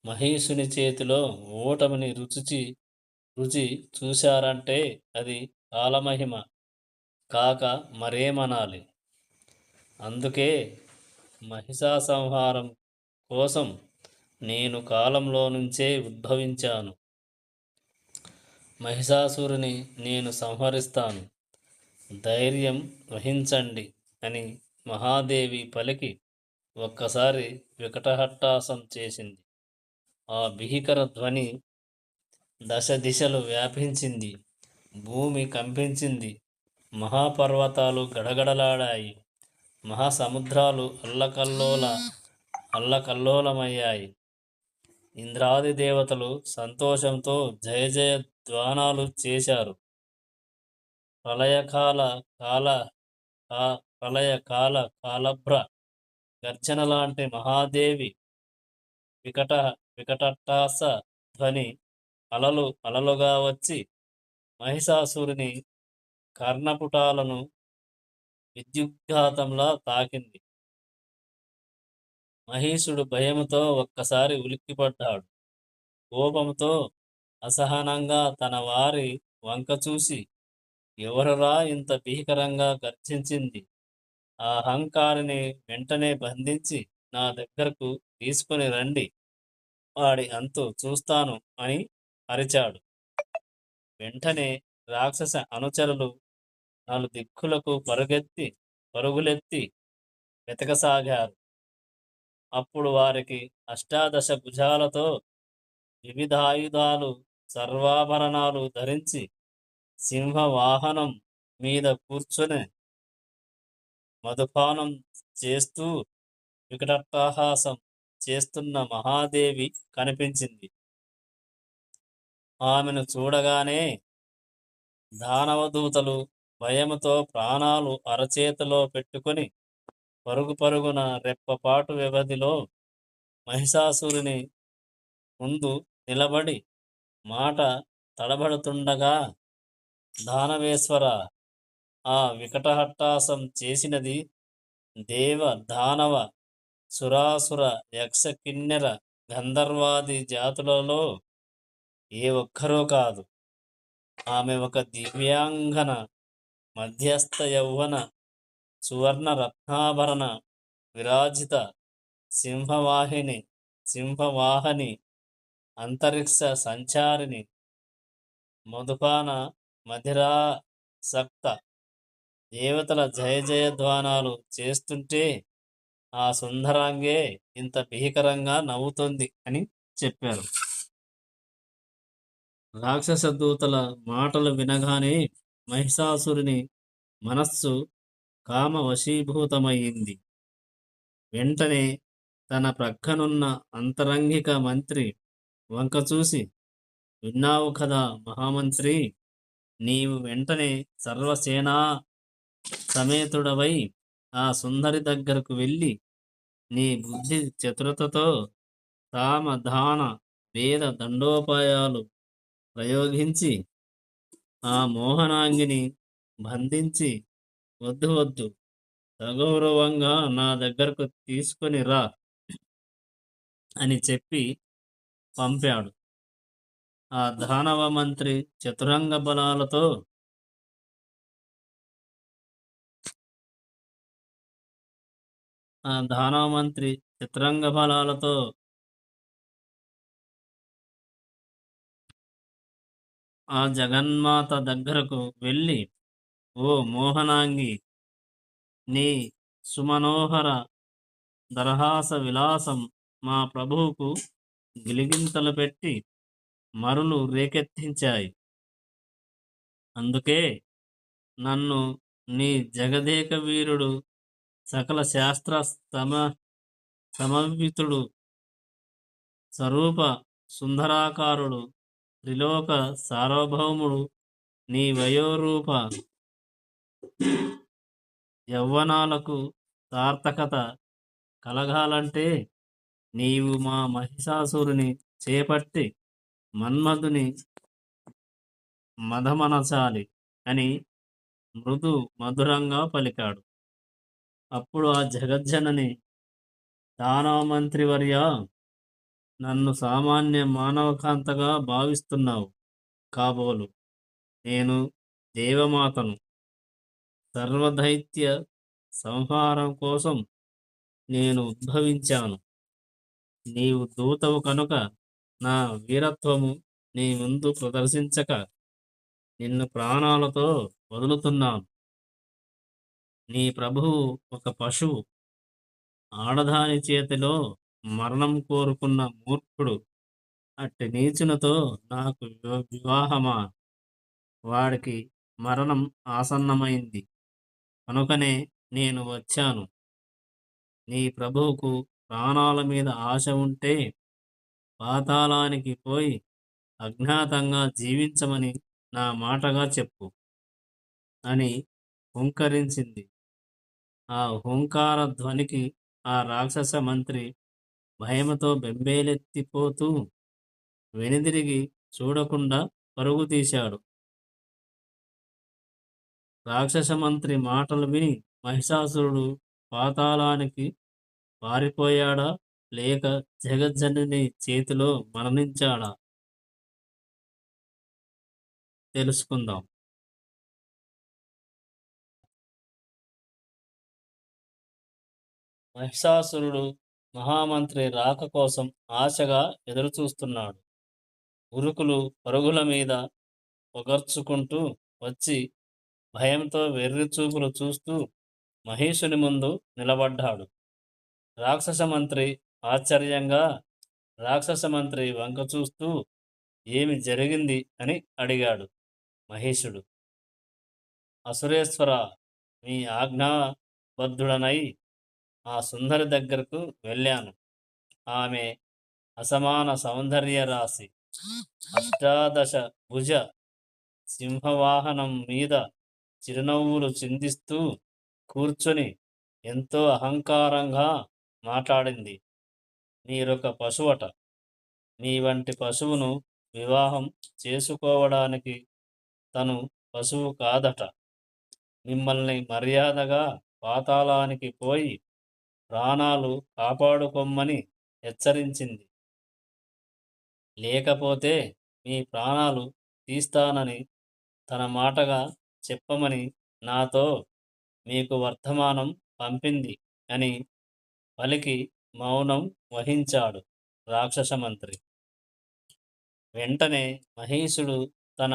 మహీషుని చేతిలో ఓటమిని రుచి చూశారంటే అది కాలమహిమ కాక మరేమనాలి. అందుకే మహిషా సంహారం కోసం నేను కాలంలో నుంచే ఉద్భవించాను. మహిషాసురుని నేను సంహరిస్తాను. ధైర్యం వహించండి అని మహాదేవి పలికి ఒక్కసారి వికటహట్టాసం చేసింది. ఆ భీకర ధ్వని దశ దిశలు వ్యాపించింది. భూమి కంపించింది. మహాపర్వతాలు గడగడలాడాయి. మహాసముద్రాలు అల్లకల్లోలమయ్యాయి. ఇంద్రాది దేవతలు సంతోషంతో జయ జయ ధ్వానాలు చేశారు. ప్రళయకాల కాలభ్ర గర్జన లాంటి మహాదేవి వికటాట్టహాస ధ్వని అలలు అలలుగా వచ్చి మహిషాసురుని కర్ణపుటాలను విద్యుద్ఘాతంలా తాకింది. మహీషుడు భయముతో ఒక్కసారి ఉలిక్కిపడ్డాడు. కోపంతో అసహనంగా తన వారి వంక చూసి, ఎవరురా ఇంత భీకరంగా గర్జించింది? ఆ అహంకారిని వెంటనే బంధించి నా దగ్గరకు తీసుకుని రండి, వాడి అంతు చూస్తాను అని అరిచాడు. వెంటనే రాక్షస అనుచరులు నలుదిక్కులకు పరుగులెత్తి వెతకసాగారు. అప్పుడు వారికి అష్టాదశ భుజాలతో వివిధాయుధాలు సర్వాభరణాలు ధరించి సింహవాహనం మీద కూర్చుని మధుపానం చేస్తూ వికటాట్టహాసం చేస్తున్న మహాదేవి కనిపించింది. ఆమెను చూడగానే దానవదూతలు భయముతో ప్రాణాలు అరచేతిలో పెట్టుకుని పరుగు పరుగున రెప్పపాటు వ్యవధిలో మహిషాసురుని ముందు నిలబడి మాట తడబడుతుండగా, దానవేశ్వర, ఆ వికటహట్టాసం చేసినది దేవ దానవ సురాసుర యక్ష కిన్నెర గంధర్వాది జాతులలో ఏ ఒక్కరూ కాదు. ఆమె ఒక దివ్యాంగన, మధ్యస్థ యౌవన సువర్ణ రత్నాభరణ విరాజిత సింహవాహిని అంతరిక్ష సంచారిణి, మధుపాన మధిరాసక్త దేవతల జయ జయధ్వానాలు చేస్తుంటే ఆ సుందరాంగే ఇంత భీకరంగా నవ్వుతుంది అని చెప్పారు. రాక్షస దూతల మాటలు వినగానే మహిషాసురుని మనస్సు కామ వశీభూతమయ్యింది. వెంటనే తన ప్రక్కనున్న అంతరంగిక మంత్రి వంక చూసి, విన్నావు కదా మహామంత్రి, నీవు వెంటనే సర్వసేనా సమేతుడవై ఆ సుందరి దగ్గరకు వెళ్ళి నీ బుద్ధి చతురతతో సామ దాన వేద దండోపాయాలు ప్రయోగించి ఆ మోహనాంగిని బంధించి వద్దు వద్దు సగౌరవంగా నా దగ్గరకు తీసుకొని రా అని చెప్పి పంపాడు. ఆ దానవ మంత్రి చతురంగ బలాలతో ఆ జగన్మాత దగ్గరకు వెళ్ళి, ఓ మోహనాంగి, నీ సుమనోహర దరహాస విలాసం మా ప్రభువుకు గిలిగింతలు పెట్టి మరులు రేకెత్తించాయి. అందుకే నన్ను నీ జగదేక వీరుడు, సకల శాస్త్ర సమన్వితుడు, స్వరూప సుందరాకారుడు, త్రిలోక సార్వభౌముడు, నీ వయోరూప యవ్వనాలకు సార్థకత కలగాలంటే నీవు మా మహిషాసురుని చేపట్టి మన్మధుని మదమనచాలి అని మృదు మధురంగా పలికాడు. అప్పుడు ఆ జగజ్జనని, దానవ మంత్రివర్య, నన్ను సామాన్య మానవకాంతగా భావిస్తున్నావు కాబోలు. నేను దేవమాతను. సర్వదైత్య సంహారం కోసం నేను ఉద్భవించాను. నీవు దూతవు కనుక నా వీరత్వము నీ ముందు ప్రదర్శించక నిన్ను ప్రాణాలతో వదులుతున్నాను. నీ ప్రభువు ఒక పశువు, ఆడదాని చేతిలో మరణం కోరుకున్న మూర్ఖుడు. అట్టి నీచునితో నాకు వివాహమా? వాడికి మరణం ఆసన్నమైంది కనుకనే నేను వచ్చాను. నీ ప్రభువుకు ప్రాణాల మీద ఆశ ఉంటే పాతాళానికి పోయి అజ్ఞాతంగా జీవించమని నా మాటగా చెప్పు అని హుంకరించింది. ఆ హుంకార ధ్వనికి ఆ రాక్షస మంత్రి భయముతో బెంబేలెత్తిపోతూ వెనుదిరిగి చూడకుండా పరుగు తీశాడు. రాక్షస మంత్రి మాటలు విని మహిషాసురుడు పాతాళానికి పారిపోయాడా లేక జగజ్జనని చేతిలో మరణించాడా తెలుసుకుందాం. మహిషాసురుడు మహామంత్రి రాక కోసం ఆశగా ఎదురుచూస్తున్నాడు. ఉరుకులు పరుగుల మీద పొగర్చుకుంటూ వచ్చి భయంతో వెర్రిచూపులు చూస్తూ మహేశుని ముందు నిలబడ్డాడు. రాక్షస మంత్రి ఆశ్చర్యంగా రాక్షస మంత్రి వంక చూస్తూ ఏమి జరిగింది అని అడిగాడు. మహేశుడు, అసురేశ్వర, మీ ఆజ్ఞాబద్ధుడనై ఆ సుందరి దగ్గరకు వెళ్ళాను. ఆమె అసమాన సౌందర్య రాశి, అష్టాదశ భుజ సింహవాహనం మీద చిరునవ్వులు చిందిస్తూ కూర్చొని ఎంతో అహంకారంగా మాట్లాడింది. మీరొక పశువట. మీ వంటి పశువును వివాహం చేసుకోవడానికి తను పశువు కాదట. మిమ్మల్ని మర్యాదగా పాతాళానికి పోయి ప్రాణాలు కాపాడుకొమ్మని హెచ్చరించింది. లేకపోతే మీ ప్రాణాలు తీస్తానని తన మాటగా చెప్పమని నాతో మీకు వర్తమానం పంపింది అని పలికి మౌనం వహించాడు రాక్షస మంత్రి. వెంటనే మహీషుడు తన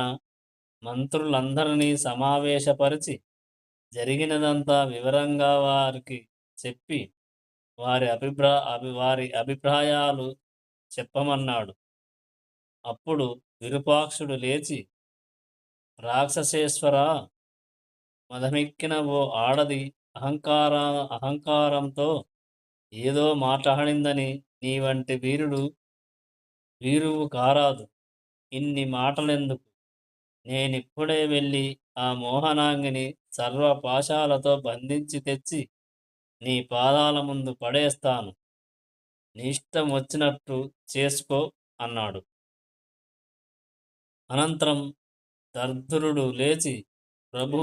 మంత్రులందరినీ సమావేశపరిచి జరిగినదంతా వివరంగా వారికి చెప్పి వారి అభిప్రాయాలు చెప్పమన్నాడు. అప్పుడు విరూపాక్షుడు లేచి, రాక్షసేశ్వర, మదమెక్కిన ఓ ఆడది అహంకారంతో ఏదో మాట్లాడిందని నీ వంటి వీరువు కారాదు. ఇన్ని మాటలెందుకు? నేనిప్పుడే వెళ్ళి ఆ మోహనాంగిని సర్వపాశాలతో బంధించి తెచ్చి నీ పాదాల ముందు పడేస్తాను. నీ ఇష్టం వచ్చినట్టు చేసుకో అన్నాడు. అనంతరం దర్దురుడు లేచి, ప్రభూ,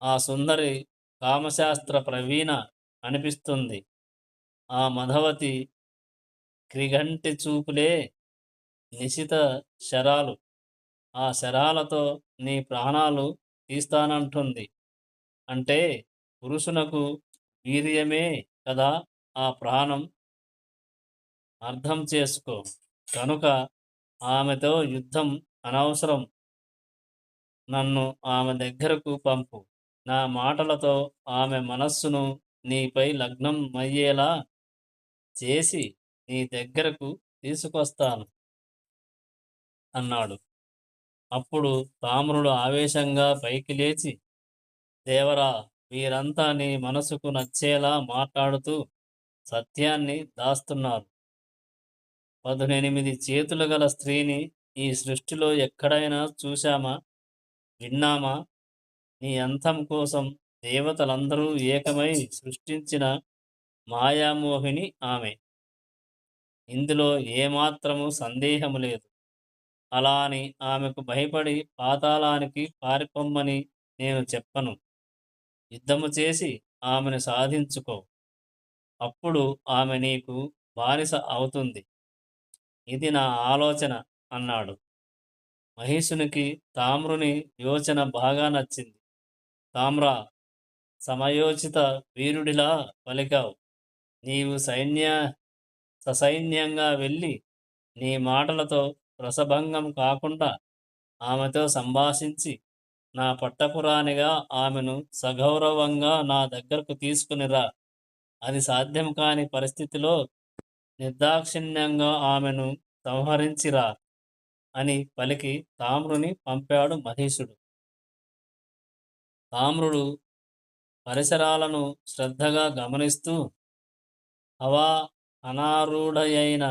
ఆ సుందరి కామశాస్త్ర ప్రవీణ అనిపిస్తుంది. ఆ మధవతి క్రిగంటి చూపులే నిశిత శరాలు. ఆ శరాలతో నీ ప్రాణాలు తీస్తానంటుంది. అంటే పురుషునకు వీర్యమే కదా ఆ ప్రాణం. అర్థం చేసుకో. కనుక ఆమెతో యుద్ధం అనవసరం. నన్ను ఆమె దగ్గరకు పంపు. నా మాటలతో ఆమె మనస్సును నీపై లగ్నం అయ్యేలా చేసి నీ దగ్గరకు తీసుకొస్తాను అన్నాడు. అప్పుడు తామ్రుడు ఆవేశంగా పైకి లేచి, దేవరా, వీరంతా నీ మనసుకు నచ్చేలా మాట్లాడుతూ సత్యాన్ని దాస్తున్నారు. 18 చేతులు గల స్త్రీని ఈ సృష్టిలో ఎక్కడైనా చూశామా, విన్నామా? నీ అంతం కోసం దేవతలందరూ ఏకమై సృష్టించిన మాయామోహిని ఆమె. ఇందులో ఏమాత్రము సందేహము లేదు. అలా అని ఆమెకు భయపడి పాతాళానికి పారిపోమ్మని నేను చెప్పను. యుద్ధము చేసి ఆమెను సాధించుకో. అప్పుడు ఆమె నీకు బానిస అవుతుంది. ఇది నా ఆలోచన అన్నాడు. మహీషునికి తామ్రుని యోచన బాగా నచ్చింది. తామ్రా, సమయోచిత వీరుడిలా పలికావు. నీవు ససైన్యంగా వెళ్ళి నీ మాటలతో రసభంగం కాకుండా ఆమెతో సంభాషించి నా పట్టపురాణిగా ఆమెను సగౌరవంగా నా దగ్గరకు తీసుకునిరా. అది సాధ్యం కాని పరిస్థితిలో నిర్దాక్షిణ్యంగా ఆమెను సంహరించిరా అని పలికి తామ్రుని పంపాడు మహీషుడు. తామ్రుడు పరిసరాలను శ్రద్ధగా గమనిస్తూ హవా అనారూఢయైన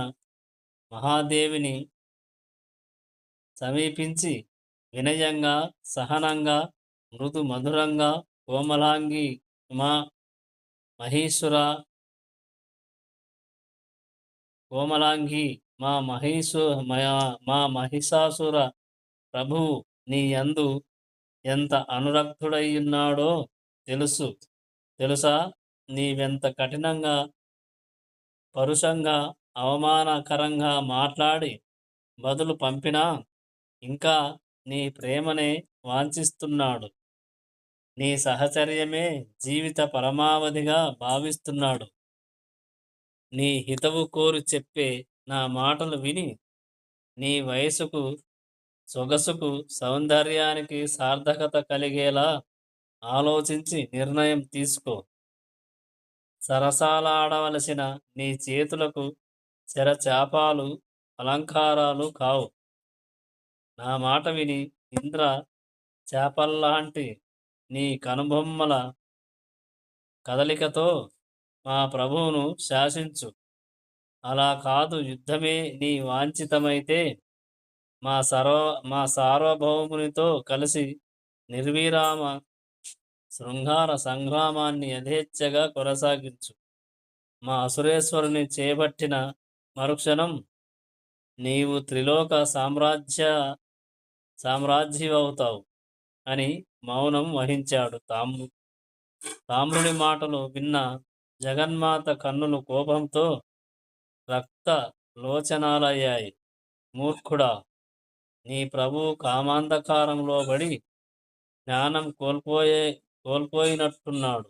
మహాదేవిని సమీపించి వినయంగా, సహనంగా, మృదు మధురంగా, కోమలాంగి, మా మహీశ్వర, కోమలాంగి మా మా మహిషాసుర ప్రభువు నీ యందు ఎంత అనురక్తుడయ్యున్నాడో తెలుసా? నీవెంత కఠినంగా, పరుషంగా, అవమానకరంగా మాట్లాడి బదులు పంపినా ఇంకా నీ ప్రేమనే వాంఛిస్తున్నాడు. నీ సహచర్యమే జీవిత పరమావధిగా భావిస్తున్నాడు. నీ హితవు కోరి చెప్పే నా మాటలు విని నీ వయసుకు, సొగసుకు, సౌందర్యానికి సార్థకత కలిగేలా ఆలోచించి నిర్ణయం తీసుకో. సరసాలాడవలసిన నీ చేతులకు చెరచాపాలు అలంకారాలు కావు. నా మాట విని ఇంద్ర చేపల్లాంటి నీ కనుబొమ్మల కదలికతో మా ప్రభువును శాసించు. అలా కాదు, యుద్ధమే నీ వాంఛితమైతే మా సార్వభౌమునితో కలిసి నిర్విరామ శృంగార సంగ్రామాన్ని యథేచ్ఛగా కొనసాగించు. మా అసురేశ్వరుని చేపట్టిన మరుక్షణం నీవు త్రిలోక సామ్రాజ్యవవుతావు అని మౌనం వహించాడు. తామ్రుని మాటలు విన్న జగన్మాత కన్నులు కోపంతో రక్త లోచనాలయ్యాయి. మూర్ఖుడా, నీ ప్రభువు కామాంధకారంలో పడి జ్ఞానం కోల్పోయినట్టున్నాడు.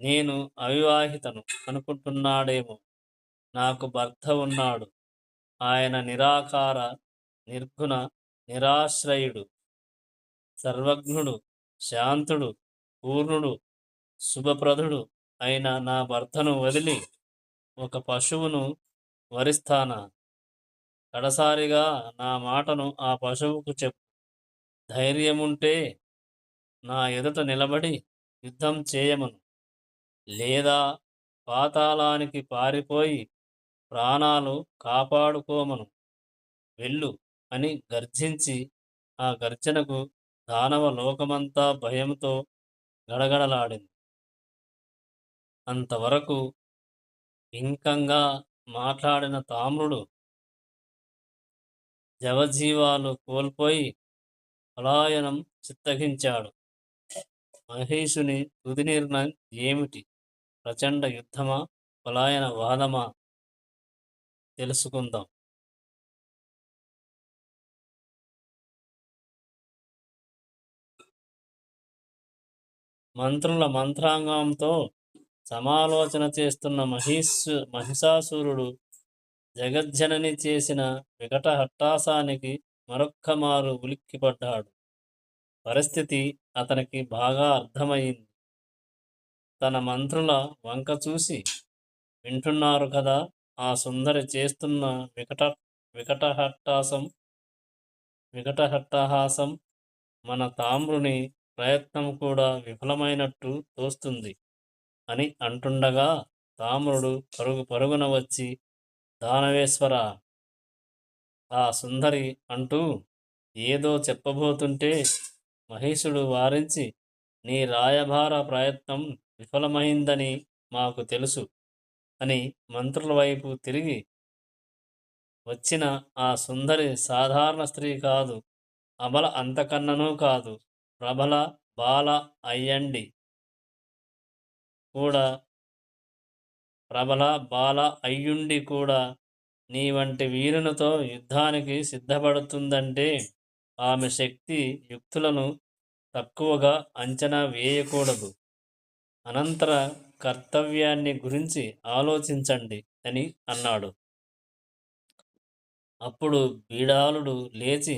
నేను అవివాహితను అనుకుంటున్నాడేమో. నాకు భర్త ఉన్నాడు. ఆయన నిరాకార, నిర్గుణ, నిరాశ్రయుడు, సర్వజ్ఞుడు, శాంతుడు, పూర్ణుడు, శుభప్రదుడు అయిన నా భర్తను వదిలి ఒక పశువును వరిస్తానా? కడసారిగా నా మాటను ఆ పశువుకు చెప్పు. ధైర్యముంటే నా ఎదుట నిలబడి యుద్ధం చేయమను, లేదా పాతాళానికి పారిపోయి ప్రాణాలు కాపాడుకోమను. వెళ్ళు అని గర్జించి ఆ గర్జనకు దానవ లోకమంతా భయంతో గడగడలాడింది. అంతవరకు ఇంకంగా మాట్లాడిన తామ్రుడు జవజీవాలు కోల్పోయి పలాయనం చిత్తగించాడు. మహేషుని తుది నిర్ణయం ఏమిటి? ప్రచండ యుద్ధమా, పలాయన వాదమా? తెలుసుకుందాం. మంత్రుల మంత్రాంగంతో సమాలోచన చేస్తున్న మహిషాసురుడు జగజ్జనని చేసిన వికట హట్టాసానికి మరొక్కమారు ఉలిక్కిపడ్డాడు. పరిస్థితి అతనికి బాగా అర్థమైంది. తన మంత్రుల వంక చూసి, వింటున్నారు కదా ఆ సుందరి చేస్తున్న వికటహట్టహాసం, మన తామ్రుని ప్రయత్నం కూడా విఫలమైనట్టు తోస్తుంది అని అంటుండగా తామ్రుడు పరుగున వచ్చి, దానవేశ్వర, ఆ సుందరి అంటూ ఏదో చెప్పబోతుంటే మహిషుడు వారించి, నీ రాయభార ప్రయత్నం విఫలమైందని మాకు తెలుసు అని మంత్రుల వైపు తిరిగి, వచ్చిన ఆ సుందరి సాధారణ స్త్రీ కాదు, అబల అంతకన్ననూ కాదు, ప్రబల బాల అయ్యండి కూడా ప్రబల బాల అయ్యుండి కూడా నీ వంటి వీరునితో యుద్ధానికి సిద్ధపడుతుందంటే ఆమె శక్తి యుక్తులను తక్కువగా అంచనా వేయకూడదు. అనంతర కర్తవ్యాన్ని గురించి ఆలోచించండి అని అన్నాడు. అప్పుడు బీడాలుడు లేచి,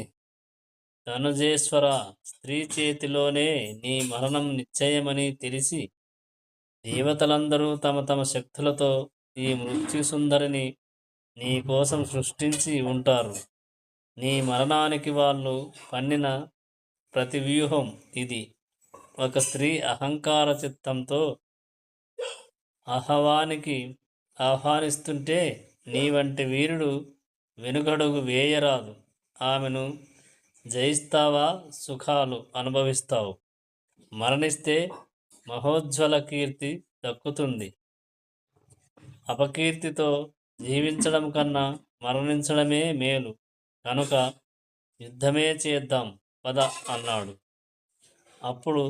ధనుజేశ్వర, స్త్రీ చేతిలోనే నీ మరణం నిశ్చయమని తెలిసి దేవతలందరూ తమ తమ శక్తులతో ఈ మృత్యుసుందరిని నీ కోసం సృష్టించి ఉంటారు. నీ మరణానికి వాళ్ళు పన్నిన ప్రతి వ్యూహం ఇది. ఒక స్త్రీ అహంకార చిత్తంతో ఆహ్వానిస్తుంటే నీ వంటి వీరుడు వెనుకడుగు వేయరాదు. ఆమెను జయిస్తావా, సుఖాలు అనుభవిస్తావు. మరణిస్తే మహోజ్వల కీర్తి దక్కుతుంది. అపకీర్తితో జీవించడం కన్నా మరణించడమే మేలు, కనుక యుద్ధమే చేద్దాం పద అన్నాడు. అప్పుడు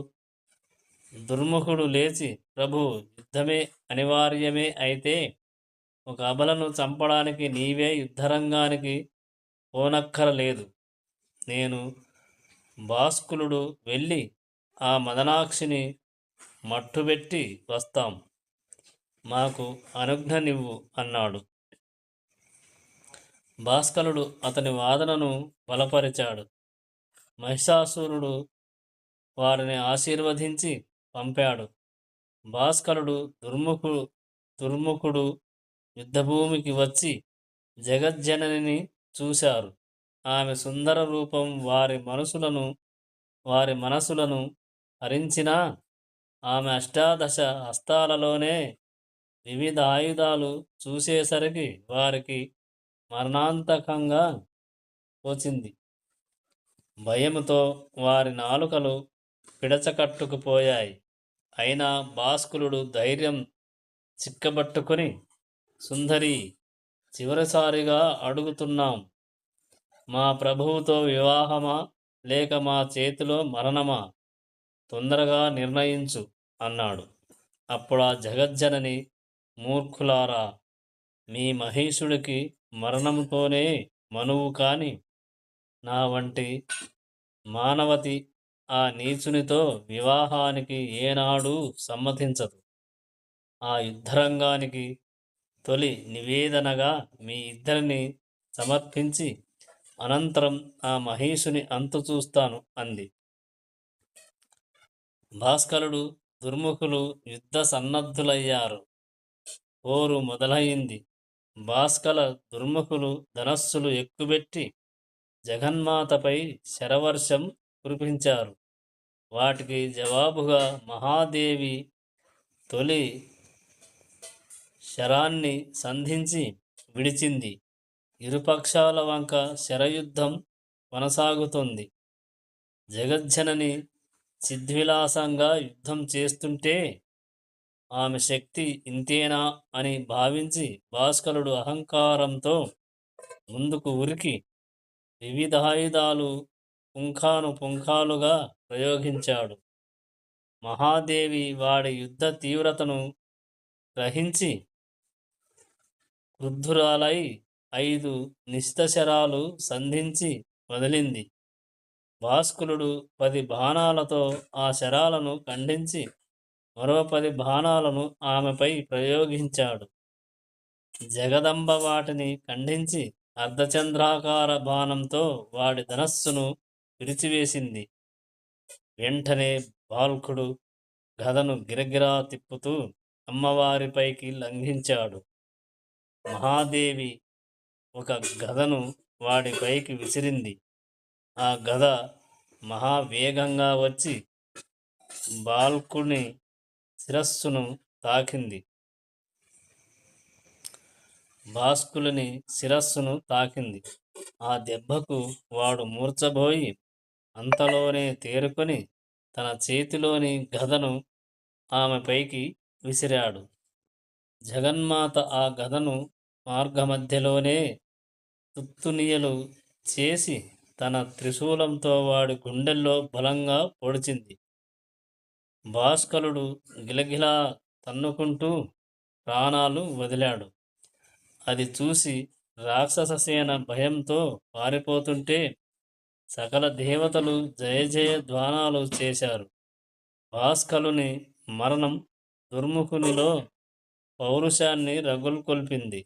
దుర్ముఖుడు లేచి, ప్రభు, యుద్ధమే అనివార్యమే అయితే ఒక అబలను చంపడానికి నీవే యుద్ధరంగానికి పోనక్కరలేదు. నేను భాస్కులుడు వెళ్ళి ఆ మదనాక్షిని మట్టుబెట్టి వస్తాం. మాకు అనుజ్ఞనివ్వు అన్నాడు. భాస్కరుడు అతని వాదనను బలపరిచాడు. మహిషాసురుడు వారిని ఆశీర్వదించి పంపాడు. భాస్కరుడు దుర్ముఖుడు యుద్ధభూమికి వచ్చి జగజ్జననిని చూశారు. ఆమె సుందర రూపం వారి మనసులను హరించినా ఆమె అష్టాదశ హస్తాలలోనే వివిధ ఆయుధాలు చూసేసరికి వారికి మరణాంతకంగా తోచింది. భయముతో వారి నాలుకలు పిడచకట్టుకుపోయాయి. అయినా భాస్కులుడు ధైర్యం చిక్కబట్టుకుని, సుందరి, చివరిసారిగా అడుగుతున్నాం, మా ప్రభువుతో వివాహమా లేక మా చేతిలో మరణమా? తొందరగా నిర్ణయించు అన్నాడు. అప్పుడా జగజ్జనని, మూర్ఖులారా, మీ మహేశుడికి మరణంతోనే మనువు కాని నా వంటి మానవతి ఆ నీచునితో వివాహానికి ఏనాడూ సమ్మతించదు. ఆ యుద్ధరంగానికి తొలి నివేదనగా మీ ఇద్దరిని సమర్పించి అనంతరం ఆ మహేశుని అంతు చూస్తాను అంది. భాస్కరుడు, దుర్ముఖులు యుద్ధ సన్నద్ధులయ్యారు. పోరు మొదలయింది. భాస్కర దుర్ముఖులు ధనస్సులు ఎక్కుబెట్టి జగన్మాతపై శరవర్షం కురిపించారు. వాటికి జవాబుగా మహాదేవి తొలి శరాన్ని సంధించి విడిచింది. ఇరుపక్షాల వంక శరయుద్ధం కొనసాగుతుంది. జగజ్జనని చిద్విలాసంగా యుద్ధం చేస్తుంటే ఆమె శక్తి ఇంతేనా అని భావించి భాస్కరుడు అహంకారంతో ముందుకు ఉరికి వివిధాయుధాలు పుంఖానుగా ప్రయోగించాడు. మహాదేవి వాడి యుద్ధ తీవ్రతను గ్రహించి క్రుద్ధురాలై 5 నిశితశరాలు సంధించి వదిలింది. భాస్కరుడు 10 బాణాలతో ఆ శరాలను ఖండించి మరో 10 బాణాలను ఆమెపై ప్రయోగించాడు. జగదంబ వాటిని ఖండించి అర్ధచంద్రాకార బాణంతో వాడి ధనస్సును విరిచివేసింది. వెంటనే బాల్కుడు గదను గిరగిరా తిప్పుతూ అమ్మవారిపైకి లంఘించాడు. మహాదేవి ఒక గదను వాడిపైకి విసిరింది. ఆ గద మహావేగంగా వచ్చి బాల్కుని శిరస్సును తాకింది. భాస్కులని శిరస్సును తాకింది. ఆ దెబ్బకు వాడు మూర్ఛబోయి అంతలోనే తేరుకొని తన చేతిలోని గదను ఆమెపైకి విసిరాడు. జగన్మాత ఆ గదను మార్గమధ్యలోనే తుత్తునియలు చేసి తన త్రిశూలంతో వాడి గుండెల్లో బలంగా పొడిచింది. భాస్కరుడు గిలగిలా తన్నుకుంటూ ప్రాణాలు వదిలాడు. అది చూసి రాక్షససేన భయంతో పారిపోతుంటే సకల దేవతలు జయ జయ ధ్వానాలు చేశారు. భాస్కరుని మరణం దుర్ముఖునిలో పౌరుషాన్ని రగుల్కొల్పింది.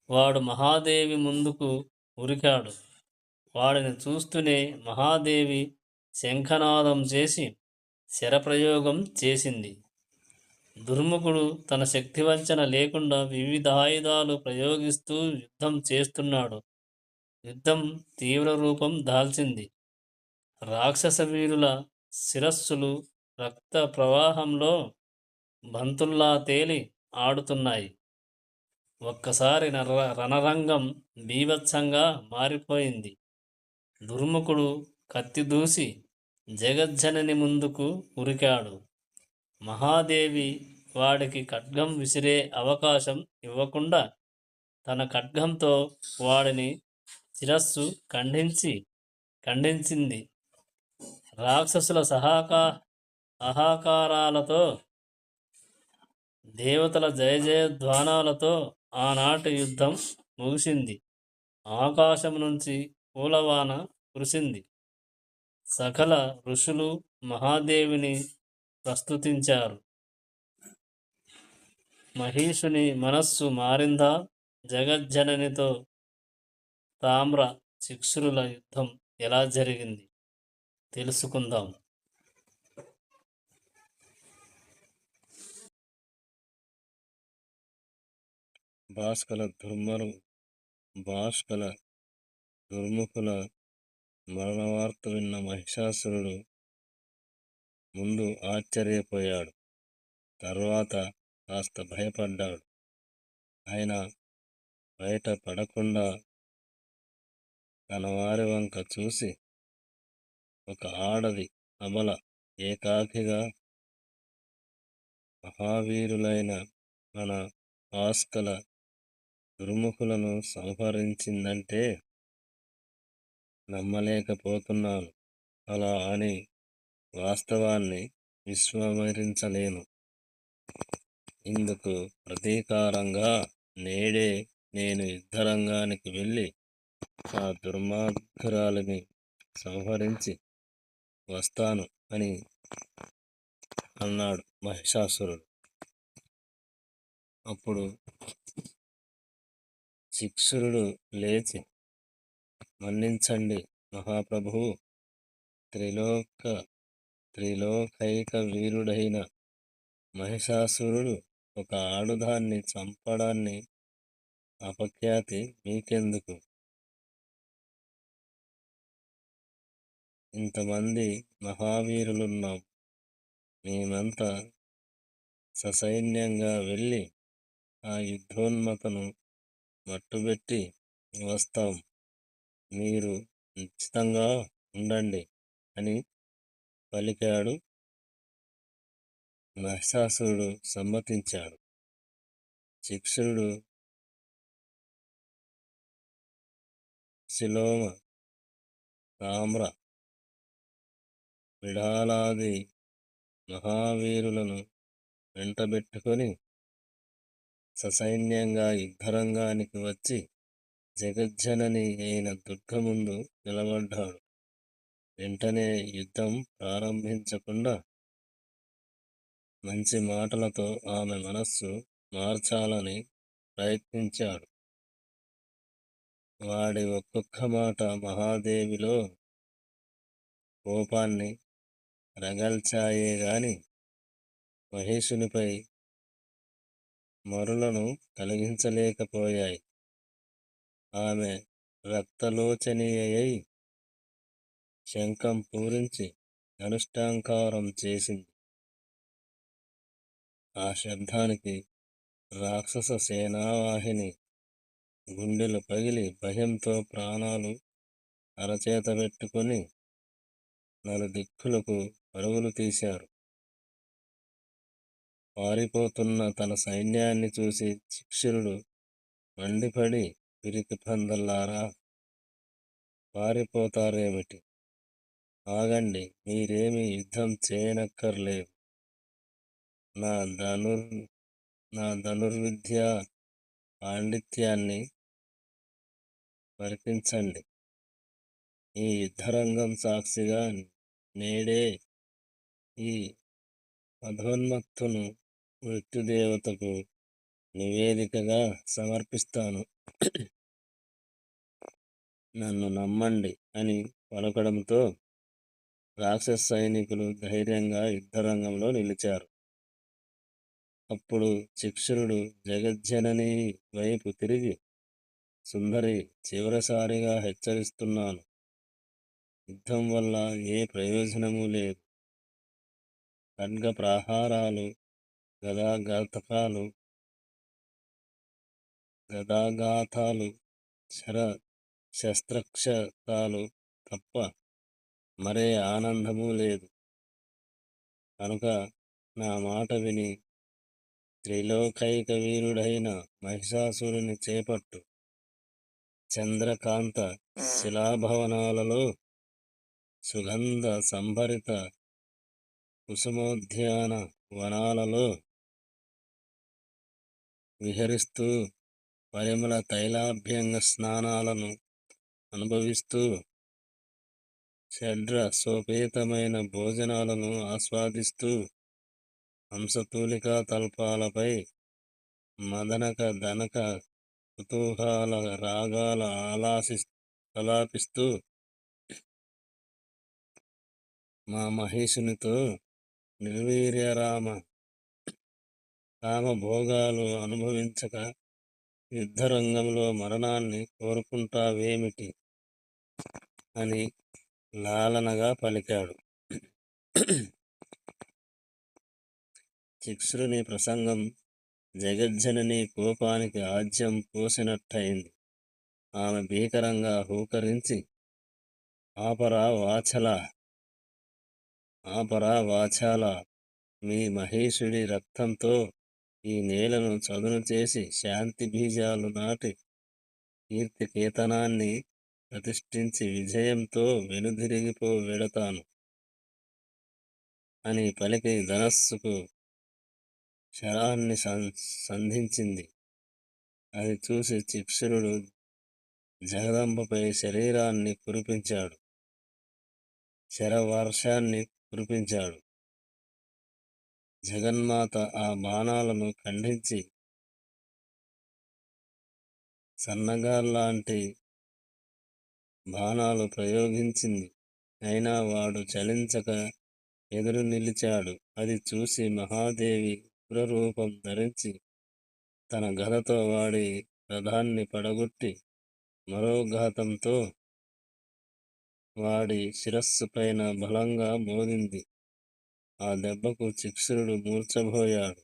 వాడు మహాదేవి ముందుకు ఉరికాడు. వాడిని చూస్తూనే మహాదేవి శంఖనాదం చేసి శరప్రయోగం చేసింది. దుర్ముఖుడు తన శక్తివంచన లేకుండా వివిధ ఆయుధాలు ప్రయోగిస్తూ యుద్ధం చేస్తున్నాడు. యుద్ధం తీవ్ర రూపం దాల్చింది. రాక్షస వీరుల శిరస్సులు రక్త ప్రవాహంలో బంతుల్లా తేలి ఆడుతున్నాయి. ఒక్కసారి రణరంగం బీభత్సంగా మారిపోయింది. దుర్ముఖుడు కత్తి దూసి జగజ్జనని ముందుకు ఉరికాడు. మహాదేవి వాడికి ఖడ్గం విసిరే అవకాశం ఇవ్వకుండా తన ఖడ్గంతో వాడిని శిరస్సు ఖండించింది. రాక్షసుల అహాకారాలతో, దేవతల జయజయధ్వానాలతో ఆనాటి యుద్ధం ముగిసింది. ఆకాశం నుంచి పూలవాన కురిసింది. సకల ఋషులు మహాదేవిని ప్రస్తుతించారు. మహిషుని మనస్సు మారిందా? జగజ్జననితో తామ్ర శిక్షురుల యుద్ధం ఎలా జరిగింది తెలుసుకుందాం. భాస్కల దుర్ముఖుల మరణవార్త విన్న మహిషాసురుడు ముందు ఆశ్చర్యపోయాడు. తర్వాత కాస్త భయపడ్డాడు. అయినా బయట పడకుండా తన వారి వంక చూసి ఒక ఆడది అబల ఏకాకిగా మహావీరులైన మన భాస్కల దుర్ముఖులను సంహరించిందంటే నమ్మలేకపోతున్నాను. అలా అని వాస్తవాన్ని విస్మరించలేను. ఇందుకు ప్రతీకారంగా నేడే నేను యుద్ధరంగానికి వెళ్ళి ఆ దుర్మార్గురాలిని సంహరించి వస్తాను అని అన్నాడు మహిషాసురుడు. అప్పుడు శిక్షురుడు లేచి, మన్నించండి మహాప్రభు, త్రిలోకైక వీరుడైన మహిషాసురుడు ఒక ఆడుదాన్ని చంపడాన్ని అపఖ్యాతి మీకెందుకు? ఇంతమంది మహావీరులున్నాం. మేమంతా ససైన్యంగా వెళ్ళి ఆ యుద్ధోన్మతను మట్టుబెట్టి వస్తాం. మీరు నిశ్చితంగా ఉండండి అని పలికాడు. మహిషాసురుడు సమ్మతించాడు. శిక్షుడు శిలోమ, తామ్ర, విడాలాది మహావీరులను వెంటబెట్టుకొని ససైన్యంగా యుద్ధరంగానికి వచ్చి జగజ్జనని అయిన దుర్గ ముందు నిలబడ్డాడు. వెంటనే యుద్ధం ప్రారంభించకుండా మంచి మాటలతో ఆమె మనస్సు మార్చాలని ప్రయత్నించాడు. వాడి ఒక్కొక్క మాట మహాదేవిలో కోపాన్ని రగల్చాయే గాని మహేశునిపై మరులను కలిగించలేకపోయాయి. ఆమె రక్తలోచనీయై శంఖం పూరించి ధనుష్టాంకారం చేసింది. ఆ శబ్దానికి రాక్షస సేనావాహిని గుండెలు పగిలి భయంతో ప్రాణాలు అరచేత పెట్టుకొని నలుదిక్కులకు పరుగులు తీశారు. పారిపోతున్న తన సైన్యాన్ని చూసి శిక్షురుడు మండిపడి, పిరికి పందల్లారా, పారిపోతారేమిటి? ఆగండి, మీరేమీ యుద్ధం చేయనక్కర్లేదు. నా ధనుర్విద్య పాండిత్యాన్ని పరికించండి. ఈ యుద్ధరంగం సాక్షిగా నేడే ఈ అధోన్మత్తును మృత్యుదేవతకు నివేదికగా సమర్పిస్తాను. నన్ను నమ్మండి అని పలకడంతో రాక్షస సైనికులు ధైర్యంగా యుద్ధరంగంలో నిలిచారు. అప్పుడు శిక్షురుడు జగజ్జనని వైపు తిరిగి, సుందరి, చివరిసారిగా హెచ్చరిస్తున్నాను. యుద్ధం వల్ల ఏ ప్రయోజనమూ లేదు. ఖడ్గ ప్రహారాలు, గదాఘాతాలు, శస్త్రక్షతాలు తప్ప మరే ఆనందమూ లేదు. కనుక నా మాట విని త్రిలోకైక వీరుడైన మహిషాసురుని చేపట్టు. చంద్రకాంత శిలాభవనాలలో సుగంధ సంభరిత కుసుమోద్యాన వనాలలో విహరిస్తూ పరిమళ తైలాభ్యంగ స్నానాలను అనుభవిస్తూ షడ్రసోపేతమైన భోజనాలను ఆస్వాదిస్తూ హంసతూలికా తల్పాలపై మదనక దనక కుతూహల రాగాల ఆలాపిస్తూ మా మహేషునితో నిర్వీర్యరామ కామభోగాలు అనుభవించక యుద్ధరంగంలో మరణాన్ని కోరుకుంటావేమిటి అని లాలనగా పలికాడు. చిక్ష్రుని ప్రసంగం జగజ్జనని కోపానికి ఆజ్యం పోసినట్టయింది. ఆమె భీకరంగా హూకరించి ఆపరా వాచాల, మీ మహేషుడి రక్తంతో ఈ నేలను చదును చేసి శాంతి బీజాలు నాటి కీర్తికేతనాన్ని ప్రతిష్ఠించి విజయంతో వెనుదిరిగిపోవెడతాను అని పలికి ధనస్సుకు శరాన్ని సంధించింది. అది చూసి చిక్షురుడు జగదంబపై శరీరాన్ని కురిపించాడు, శరవర్షాన్ని కురిపించాడు. జగన్మాత ఆ బాణాలను ఖండించి సన్నగాల్లాంటి బాణాలు ప్రయోగించింది. అయినా వాడు చలించక ఎదురు నిలిచాడు. అది చూసి మహాదేవి ఉగ్రరూపం ధరించి తన గదతో వాడి రథాన్ని పడగొట్టి మరో ఘాతంతో వాడి శిరస్సు పైన బలంగా మోదింది. ఆ దెబ్బకు చిక్షురుడు మూర్ఛపోయాడు.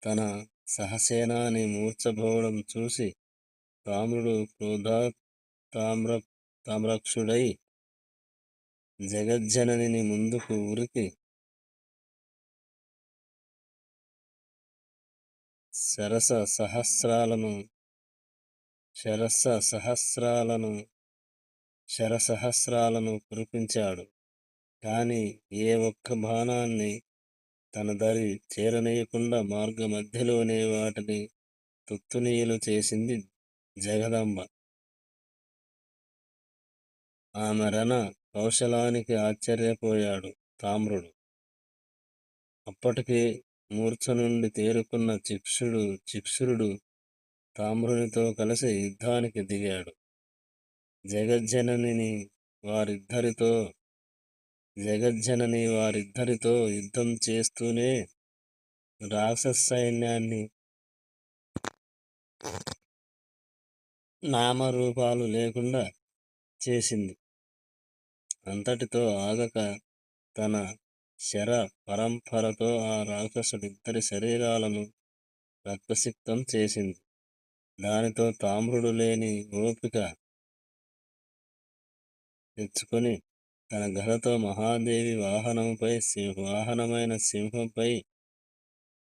తన సహసేనాని మూర్ఛపోవడం చూసి తామ్రుడు తామ్రక్షుడై జగజ్జనని ముందుకు ఉరికి శరస సహస్రాలను కురిపించాడు. కాని ఏ ఒక్క బాణాన్ని తన దరి చేరనీయకుండా మార్గ మధ్యలోనే వాటిని తుత్తునీయులు చేసింది జగదంబ. ఆమె రణ కౌశలానికి ఆశ్చర్యపోయాడు తామ్రుడు. అప్పటికే మూర్ఛ నుండి తేరుకున్న చిక్షురుడు తామ్రునితో కలిసి యుద్ధానికి దిగాడు. జగజ్జనని వారిద్దరితో యుద్ధం చేస్తూనే రాక్షస సైన్యాన్ని నామరూపాలు లేకుండా చేసింది. అంతటితో ఆగక తన శర పరంపరతో ఆ రాక్షసుడిద్దరి శరీరాలను రక్తసిక్తం చేసింది. దానితో తామ్రుడు లేని ఓపిక తెచ్చుకొని తన గదతో మహాదేవి వాహనమైన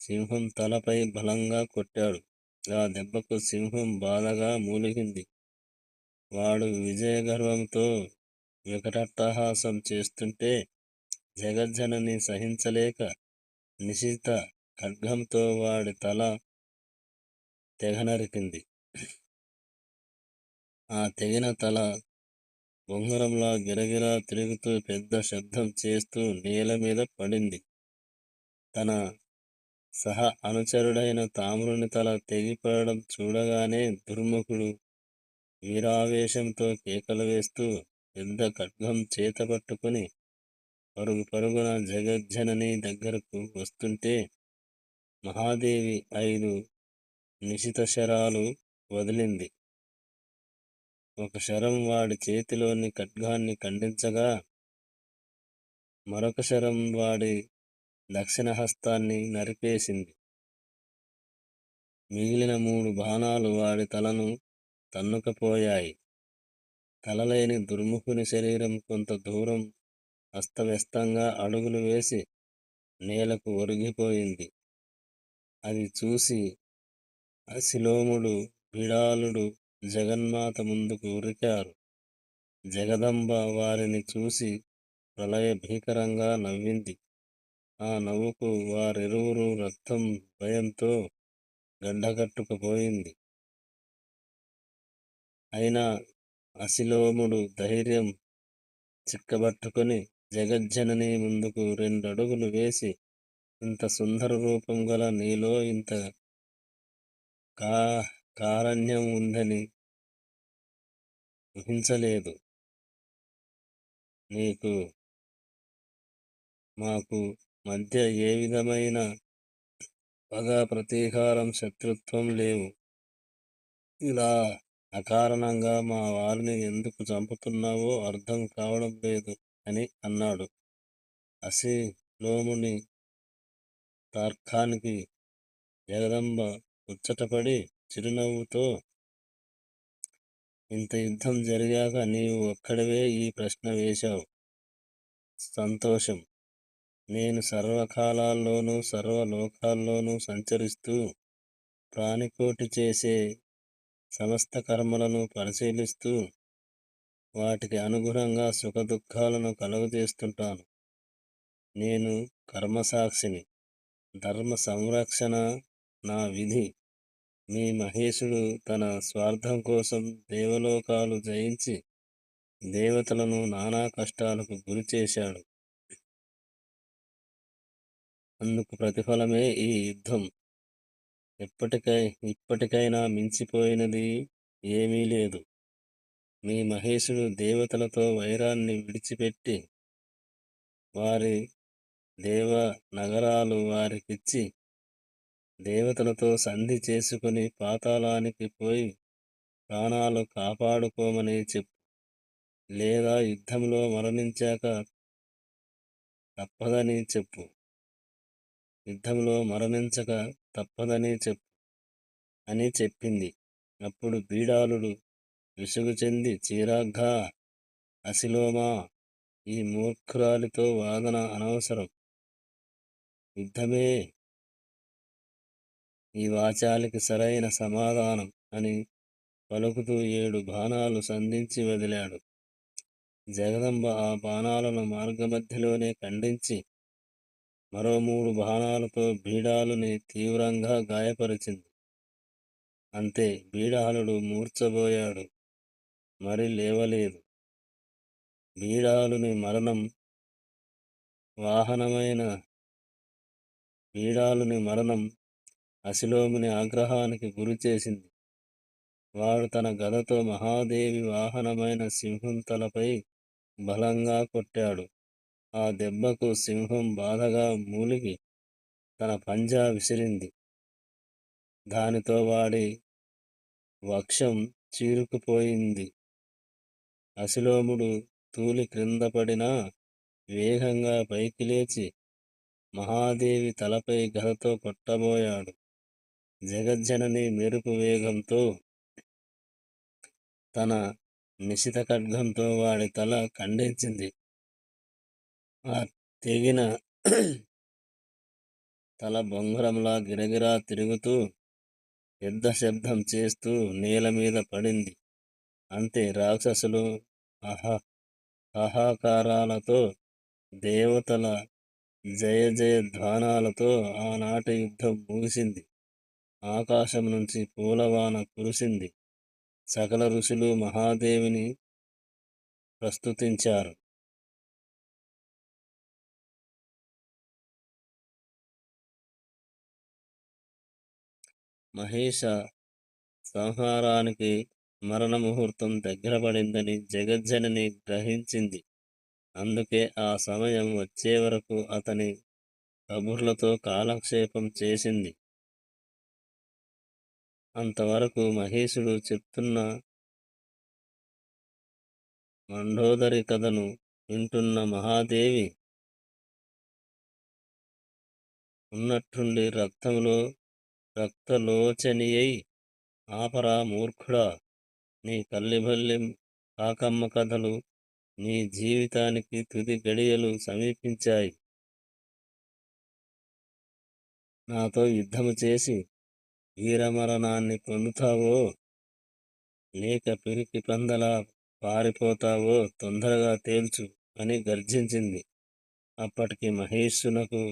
సింహం తలపై బలంగా కొట్టాడు. ఆ దెబ్బకు సింహం బాధగా మూలిగింది. వాడు విజయగర్వంతో వికటాట్టహాసం చేస్తుంటే జగజ్జనని సహించలేక నిశిత ఖడ్గంతో వాడి తల తెగనరికింది. ఆ తెగిన తల బొంగరంలా గిరగిరా తిరుగుతూ పెద్ద శబ్దం చేస్తూ నేల మీద పడింది. తన సహ అనుచరుడైన తామ్రుని తల తెగిపడడం చూడగానే దుర్ముఖుడు వీరావేశంతో కేకలు వేస్తూ పెద్ద ఖడ్గం చేతపట్టుకుని పరుగున జగజ్జనని దగ్గరకు వస్తుంటే మహాదేవి 5 నిశిత శరాలు వదిలింది. ఒక శరం వాడి చేతిలోని ఖడ్గాన్ని ఖండించగా మరొక శరం వాడి దక్షిణ హస్తాన్ని నరిపేసింది. మిగిలిన 3 బాణాలు వాడి తలను తన్నుకపోయాయి. తలలేని దుర్ముఖుని శరీరం కొంత దూరం అస్తవ్యస్తంగా అడుగులు వేసి నేలకు ఒరిగిపోయింది. అది చూసి అసిలోముడు బిడాలుడు జగన్మాత ముందుకు ఉరికారు. జగదంబ వారిని చూసి ప్రళయ భీకరంగా నవ్వింది. ఆ నవ్వుకు వారిరువురు రక్తం భయంతో గడ్డకట్టుకుపోయింది. అయినా అసిలోముడు ధైర్యం చిక్కబట్టుకొని జగజ్జనని ముందుకు 2 అడుగులు వేసి, ఇంత సుందర రూపం గల నీలో ఇంత కా కారుణ్యం ఉందని ఊహించలేదు. నీకు మాకు మధ్య ఏ విధమైన పగ, ప్రతీకారం, శత్రుత్వం లేవు. ఇలా అకారణంగా మా వారిని ఎందుకు చంపుతున్నావో అర్థం కావడం లేదు అని అన్నాడు. అసిలోముని తర్కానికి జగదంబ ముచ్చటపడి చిరునవ్వుతో, ఇంత యుద్ధం జరిగాక నీవు ఒక్కడివే ఈ ప్రశ్న వేశావు. సంతోషం. నేను సర్వకాలాల్లోనూ సర్వలోకాల్లోనూ సంచరిస్తూ ప్రాణికోటి చేసే సమస్త కర్మలను పరిశీలిస్తూ వాటికి అనుగుణంగా సుఖదుఖాలను కలుగజేస్తుంటాను. నేను కర్మసాక్షిని. ధర్మ సంరక్షణ నా విధి. మీ మహేశుడు తన స్వార్థం కోసం దేవలోకాలు జయించి దేవతలను నానా కష్టాలకు గురి చేశాడు. అందుకు ప్రతిఫలమే ఈ యుద్ధం. ఇప్పటికైనా మించిపోయినది ఏమీ లేదు. మీ మహేశుడు దేవతలతో వైరాన్ని విడిచిపెట్టి వారి దేవ నగరాలు వారికిచ్చి దేవతలతో సంధి చేసుకుని పాతాళానికి పోయి ప్రాణాలు కాపాడుకోమని చెప్పు. లేదా యుద్ధంలో మరణించాక తప్పదని చెప్పు. యుద్ధంలో మరణించక తప్పదని చెప్పు అని చెప్పింది. అప్పుడు బీడాలుడు విసుగు చెంది, చిరాగ్గా, అసిలోమా, ఈ మూర్ఖురాలితో వాదన అనవసరం. యుద్ధమే ఈ వాచాలికి సరైన సమాధానం అని పలుకుతూ 7 బాణాలు సంధించి వదిలాడు. జగదంబ ఆ బాణాలను మార్గమధ్యలోనే ఖండించి మరో 3 బాణాలతో బీడాలుని తీవ్రంగా గాయపరిచింది. అంతే, బీడాలుడు మూర్ఛబోయాడు. మరి లేవలేదు. బీడాలుని మరణం అసిలోముని ఆగ్రహానికి గురిచేసింది. వాడు తన గదతో మహాదేవి వాహనమైన సింహం తలపై బలంగా కొట్టాడు. ఆ దెబ్బకు సింహం బాధగా మూలిగి తన పంజా విసిరింది. దానితో వాడి వక్షం చీరుకుపోయింది. అసిలోముడు తూలి క్రింద పడినా వేగంగా పైకి లేచి మహాదేవి తలపై గదతో కొట్టబోయాడు. జగజ్జనని మెరుపు వేగంతో తన నిశిత ఖడ్గంతో వాడి తల ఖండించింది. ఆ తెగిన తల బొంగరంలా గిరగిరా తిరుగుతూ పెద్ద శబ్దం చేస్తూ నేల మీద పడింది. అంతే, రాక్షసులు హాహాకారాలతో, దేవతల జయ జయ ధ్వానాలతో ఆనాటి యుద్ధం ముగిసింది. ఆకాశం నుంచి పూలవాన కురిసింది. సకల ఋషులు మహాదేవిని ప్రస్తుతించారు. మహేష సంహారానికి మరణ ముహూర్తం దగ్గర పడిందని జగజ్జనని గ్రహించింది. అందుకే ఆ సమయం వచ్చే వరకు అతని కబుర్లతో కాలక్షేపం చేసింది. అంతవరకు మహేశుడు చెప్తున్న మండోదరి కథను వింటున్న మహాదేవి ఉన్నట్టుండి రక్తలోచనియై, ఆపరా మూర్ఖుడా, నీ కల్లిబల్లి కాకమ్మ కథలు, నీ జీవితానికి తుది గడియలు సమీపించాయి. నాతో యుద్ధము చేసి వీరమరణాన్ని పొందుతావో, లేక పిరికి పందలా పారిపోతావో తొందరగా తేల్చు అని గర్జించింది. అప్పటికి మహేశునకు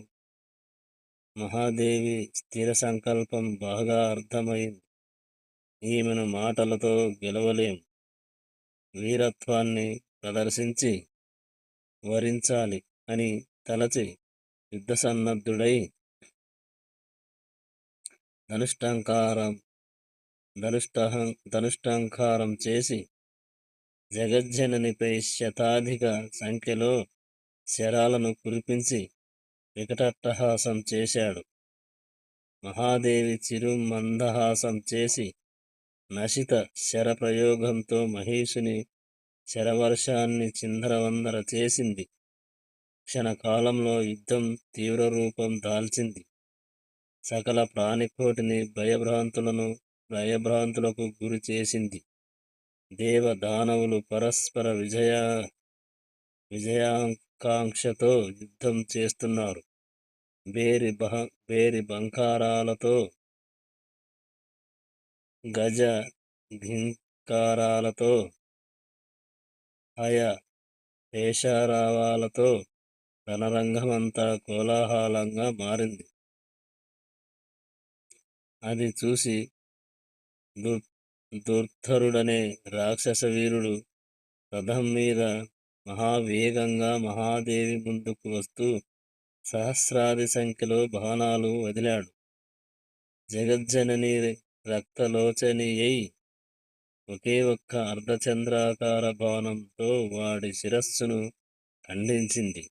మహాదేవి స్థిర సంకల్పం బాగా అర్థమైంది. ఈమెను మాటలతో గెలవలేం, వీరత్వాన్ని ప్రదర్శించి వరించాలి అని తలచి యుద్ధసన్నద్ధుడై ధనుష్టంకారం చేసి జగజ్జననిపై శతాధిక సంఖ్యలో శరాలను కురిపించి వికటాట్టహాసం చేశాడు. మహాదేవి చిరు మందహాసం చేసి నశిత శరప్రయోగంతో మహేశుని శరవర్షాన్ని చిందరవందర చేసింది. క్షణకాలంలో యుద్ధం తీవ్రరూపం దాల్చింది. సకల ప్రాణికోటిని భయభ్రాంతులకు గురి చేసింది. దేవ దానవులు పరస్పర విజయాంకాంక్షతో యుద్ధం చేస్తున్నారు. బేరి బంకారాలతో, గజ ఘింకారాలతో, హయ పేషారావాలతో రణరంగమంతా కోలాహలంగా మారింది. అది చూసి దుర్ధరుడనే రాక్షస వీరుడు రథం మీద మహావేగంగా మహాదేవి ముందుకు వస్తూ సహస్రాది సంఖ్యలో బాణాలు వదిలాడు. జగజ్జనని రక్తలోచనియై ఒకే ఒక్క అర్ధచంద్రాకార బాణంతో వాడి శిరస్సును ఖండించింది.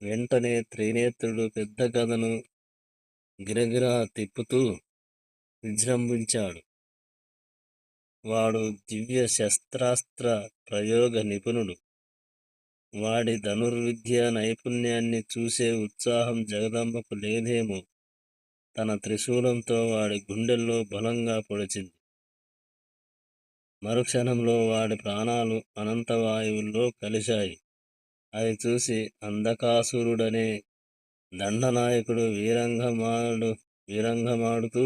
వెంటనే త్రినేత్రుడు పెద్ద గదను గిరగిరా తిప్పుతూ విజృంభించాడు. వాడు దివ్య శస్త్రాస్త్ర ప్రయోగ నిపుణుడు. వాడి ధనుర్విద్య నైపుణ్యాన్ని చూసే ఉత్సాహం జగదంబకు లేదేమో. తన త్రిశూలంతో వాడి గుండెల్లో బలంగా పొడిచింది. మరుక్షణంలో వాడి ప్రాణాలు అనంతవాయువుల్లో కలిశాయి. అది చూసి అంధకాసురుడనే దండనాయకుడు వీరంగమాడుతూ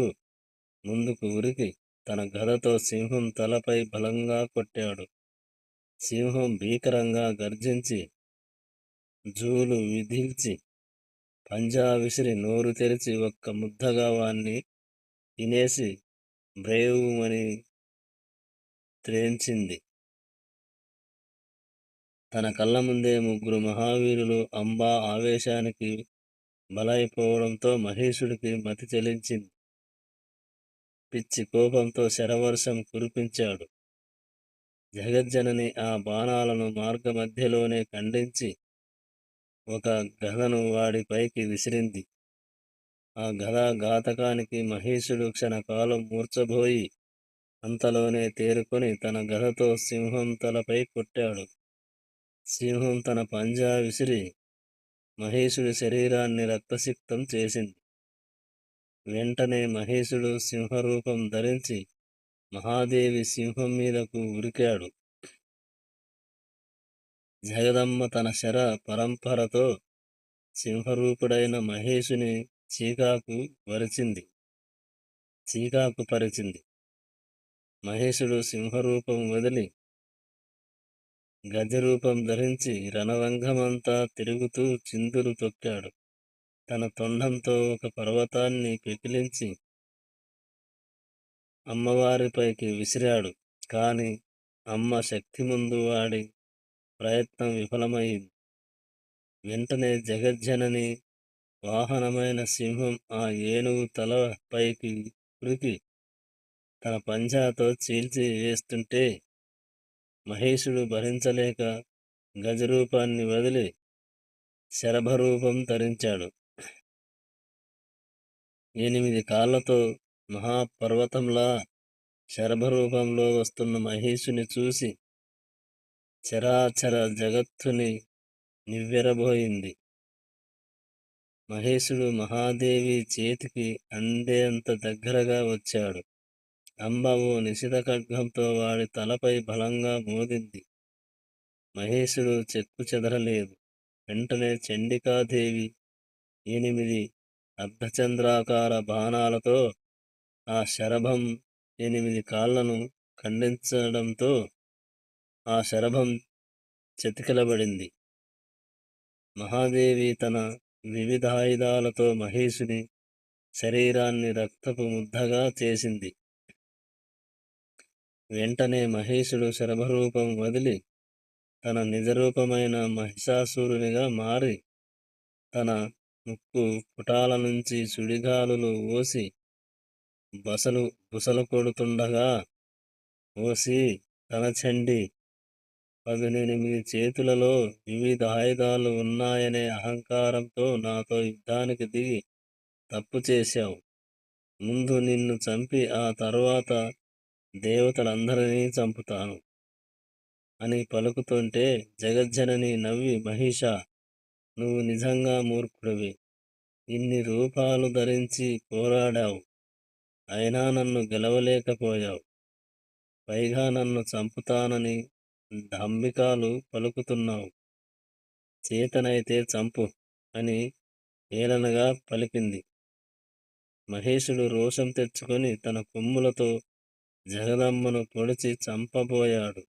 ముందుకు ఉరికి తన గదతో సింహం తలపై బలంగా కొట్టాడు. సింహం భీకరంగా గర్జించి జూలు విదిల్చి పంజా విసిరి నోరు తెరిచి ఒక్క ముద్దగా వాణ్ణి తినేసి బ్రేవుమని త్రేంచింది. తన కళ్ళ ముందే ముగ్గురు మహావీరులు అంబా ఆవేశానికి బలైపోవడంతో మహేశుడికి మతి చెలించింది. పిచ్చి కోపంతో శరవర్షం కురిపించాడు. జగజ్జనని ఆ బాణాలను మార్గమధ్యలోనే ఖండించి ఒక గదను వాడిపైకి విసిరింది. ఆ గదా ఘాతకానికి మహేశుడు క్షణకాలం మూర్ఛబోయి అంతలోనే తేరుకొని తన గదతో సింహం తలపై కొట్టాడు. సింహం తన పంజా విసిరి మహేశుడి శరీరాన్ని రక్తసిక్తం చేసింది. వెంటనే మహేశుడు సింహరూపం ధరించి మహాదేవి సింహం మీదకు ఉరికాడు. జగదమ్మ తన శర పరంపరతో సింహరూపుడైన మహేశుని చీకాకు పరిచింది. మహేశుడు సింహరూపం వదిలి గజరూపం ధరించి రణరంగమంతా తిరుగుతూ చిందులు తొక్కాడు. తన తొండంతో ఒక పర్వతాన్ని పెకిలించి అమ్మవారిపైకి విసిరాడు. కాని అమ్మ శక్తి ముందు వాడి ప్రయత్నం విఫలమైంది. వెంటనే జగజ్జనని వాహనమైన సింహం ఆ ఏనుగు తలపైకి ఉరికి తన పంజాతో చీల్చి వేస్తుంటే మహేశుడు భరించలేక గజరూపాన్ని వదిలి శరభరూపం ధరించాడు. 8 కాళ్లతో మహాపర్వతంలా శరభరూపంలో వస్తున్న మహేశుని చూసి చరాచర జగత్తుని నివ్వెరబోయింది. మహేశుడు మహాదేవి చేతికి అందేంత దగ్గరగా వచ్చాడు. అంబ ఓ నిశిత ఖడ్గంతో వాడి తలపై బలంగా మోదింది. మహేశుడు చెక్కు చెదరలేదు. వెంటనే చండికాదేవి 8 అర్ధచంద్రాకార బాణాలతో ఆ శరభం 8 కాళ్లను ఖండించడంతో ఆ శరభం చతికిలబడింది. మహాదేవి తన వివిధాయుధాలతో మహేశుని శరీరాన్ని రక్తపు ముద్దగా చేసింది. వెంటనే మహేశుడు శరభరూపం వదిలి తన నిజరూపమైన మహిషాసురునిగా మారి తన ముక్కు పుటాల నుంచి సుడిగాలులు ఓసి బుసలు కొడుతుండగా, ఓసి రణచండి, 18 చేతులలో వివిధ ఆయుధాలు ఉన్నాయనే అహంకారంతో నాతో యుద్ధానికి దిగి తప్పు చేశావు. ముందు నిన్ను చంపి ఆ తరువాత దేవతలందరినీ చంపుతాను అని పలుకుతుంటే జగజ్జనని నవ్వి, మహిషా, నువ్వు నిజంగా మూర్ఖుడివి. ఇన్ని రూపాలు ధరించి పోరాడావు, అయినా నన్ను గెలవలేకపోయావు. పైగా నన్ను చంపుతానని డంబికాలు పలుకుతున్నావు. చేతనైతే చంపు అని హేళనగా పలికింది. మహేశుడు రోషం తెచ్చుకొని తన కొమ్ములతో జగదంబను పొడిచి చంపబోయాడు.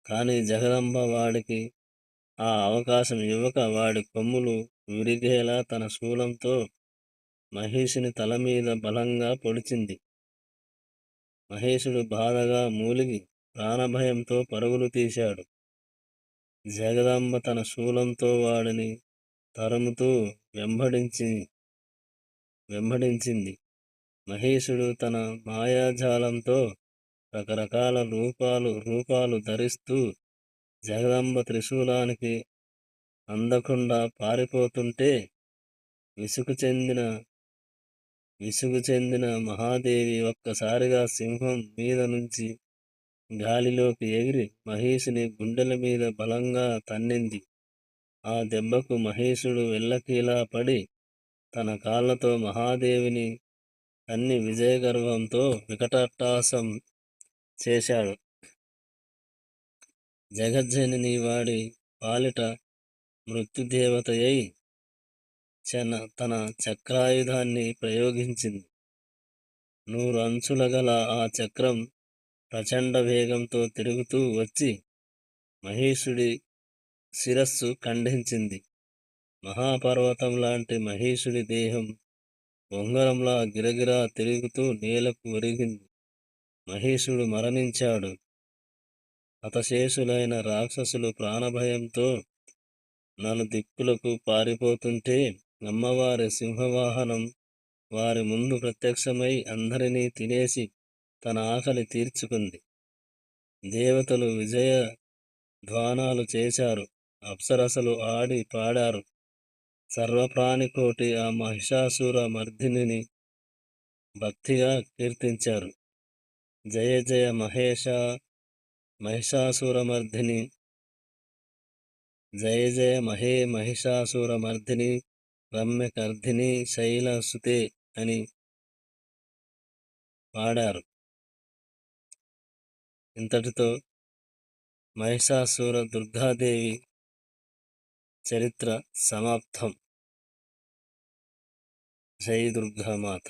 కానీ జగదంబ వాడికి ఆ అవకాశం ఇవ్వక వాడి కొమ్ములు విరిగేలా తన శూలంతో మహేశుని తల మీద బలంగా పొడిచింది. మహేశుడు బాధగా మూలిగి ప్రాణభయంతో పరుగులు తీశాడు. జగదంబ తన శూలంతో వాడిని తరుముతూ వెంబడించింది. మహేశుడు తన మాయాజాలంతో రకరకాల రూపాలు ధరిస్తూ జగదంబ త్రిశూలానికి అందకుండా పారిపోతుంటే విసుగు చెందిన మహాదేవి ఒక్కసారిగా సింహం మీద నుంచి గాలిలోకి ఎగిరి మహేశుని గుండెల మీద బలంగా తన్నింది. ఆ దెబ్బకు మహేశుడు వెల్లకిలా పడి తన కాళ్లతో మహాదేవిని తన్ని విజయగర్వంతో వికటాట్టహాసం చేశాడు. జగజ్జనని వాడి పాలిట మృత్యుదేవతయై తన చక్రాయుధాన్ని ప్రయోగించింది. 100 అంచుల గల ఆ చక్రం ప్రచండ వేగంతో తిరుగుతూ వచ్చి మహేశుడి శిరస్సు ఖండించింది. మహాపర్వతం లాంటి మహేశుడి దేహం బొంగరంలా గిరగిరా తిరుగుతూ నేలకు ఒరిగింది. మహేశుడు మరణించాడు. హతశేషులైన రాక్షసులు ప్రాణభయంతో నలుదిక్కులకు పారిపోతుంటే అమ్మవారి సింహవాహనం వారి ముందు ప్రత్యక్షమై అందరినీ తినేసి తన ఆకలి తీర్చుకుంది. దేవతలు విజయ ధ్వానాలు చేశారు. అప్సరసలు ఆడి పాడారు. సర్వప్రాణికోటి ఆ మహిషాసుర మర్దినిని భక్తిగా కీర్తించారు. జయ జయ మహిషాసురమర్దిని, జయ జయ మహిషాసురమర్దిని, రమ్యకర్ధిని శైలసుతే అని పాడారు. ఇంతటితో మహిషాసుర దుర్గాదేవి చరిత్ర సమాప్తం. జై దుర్గామాత.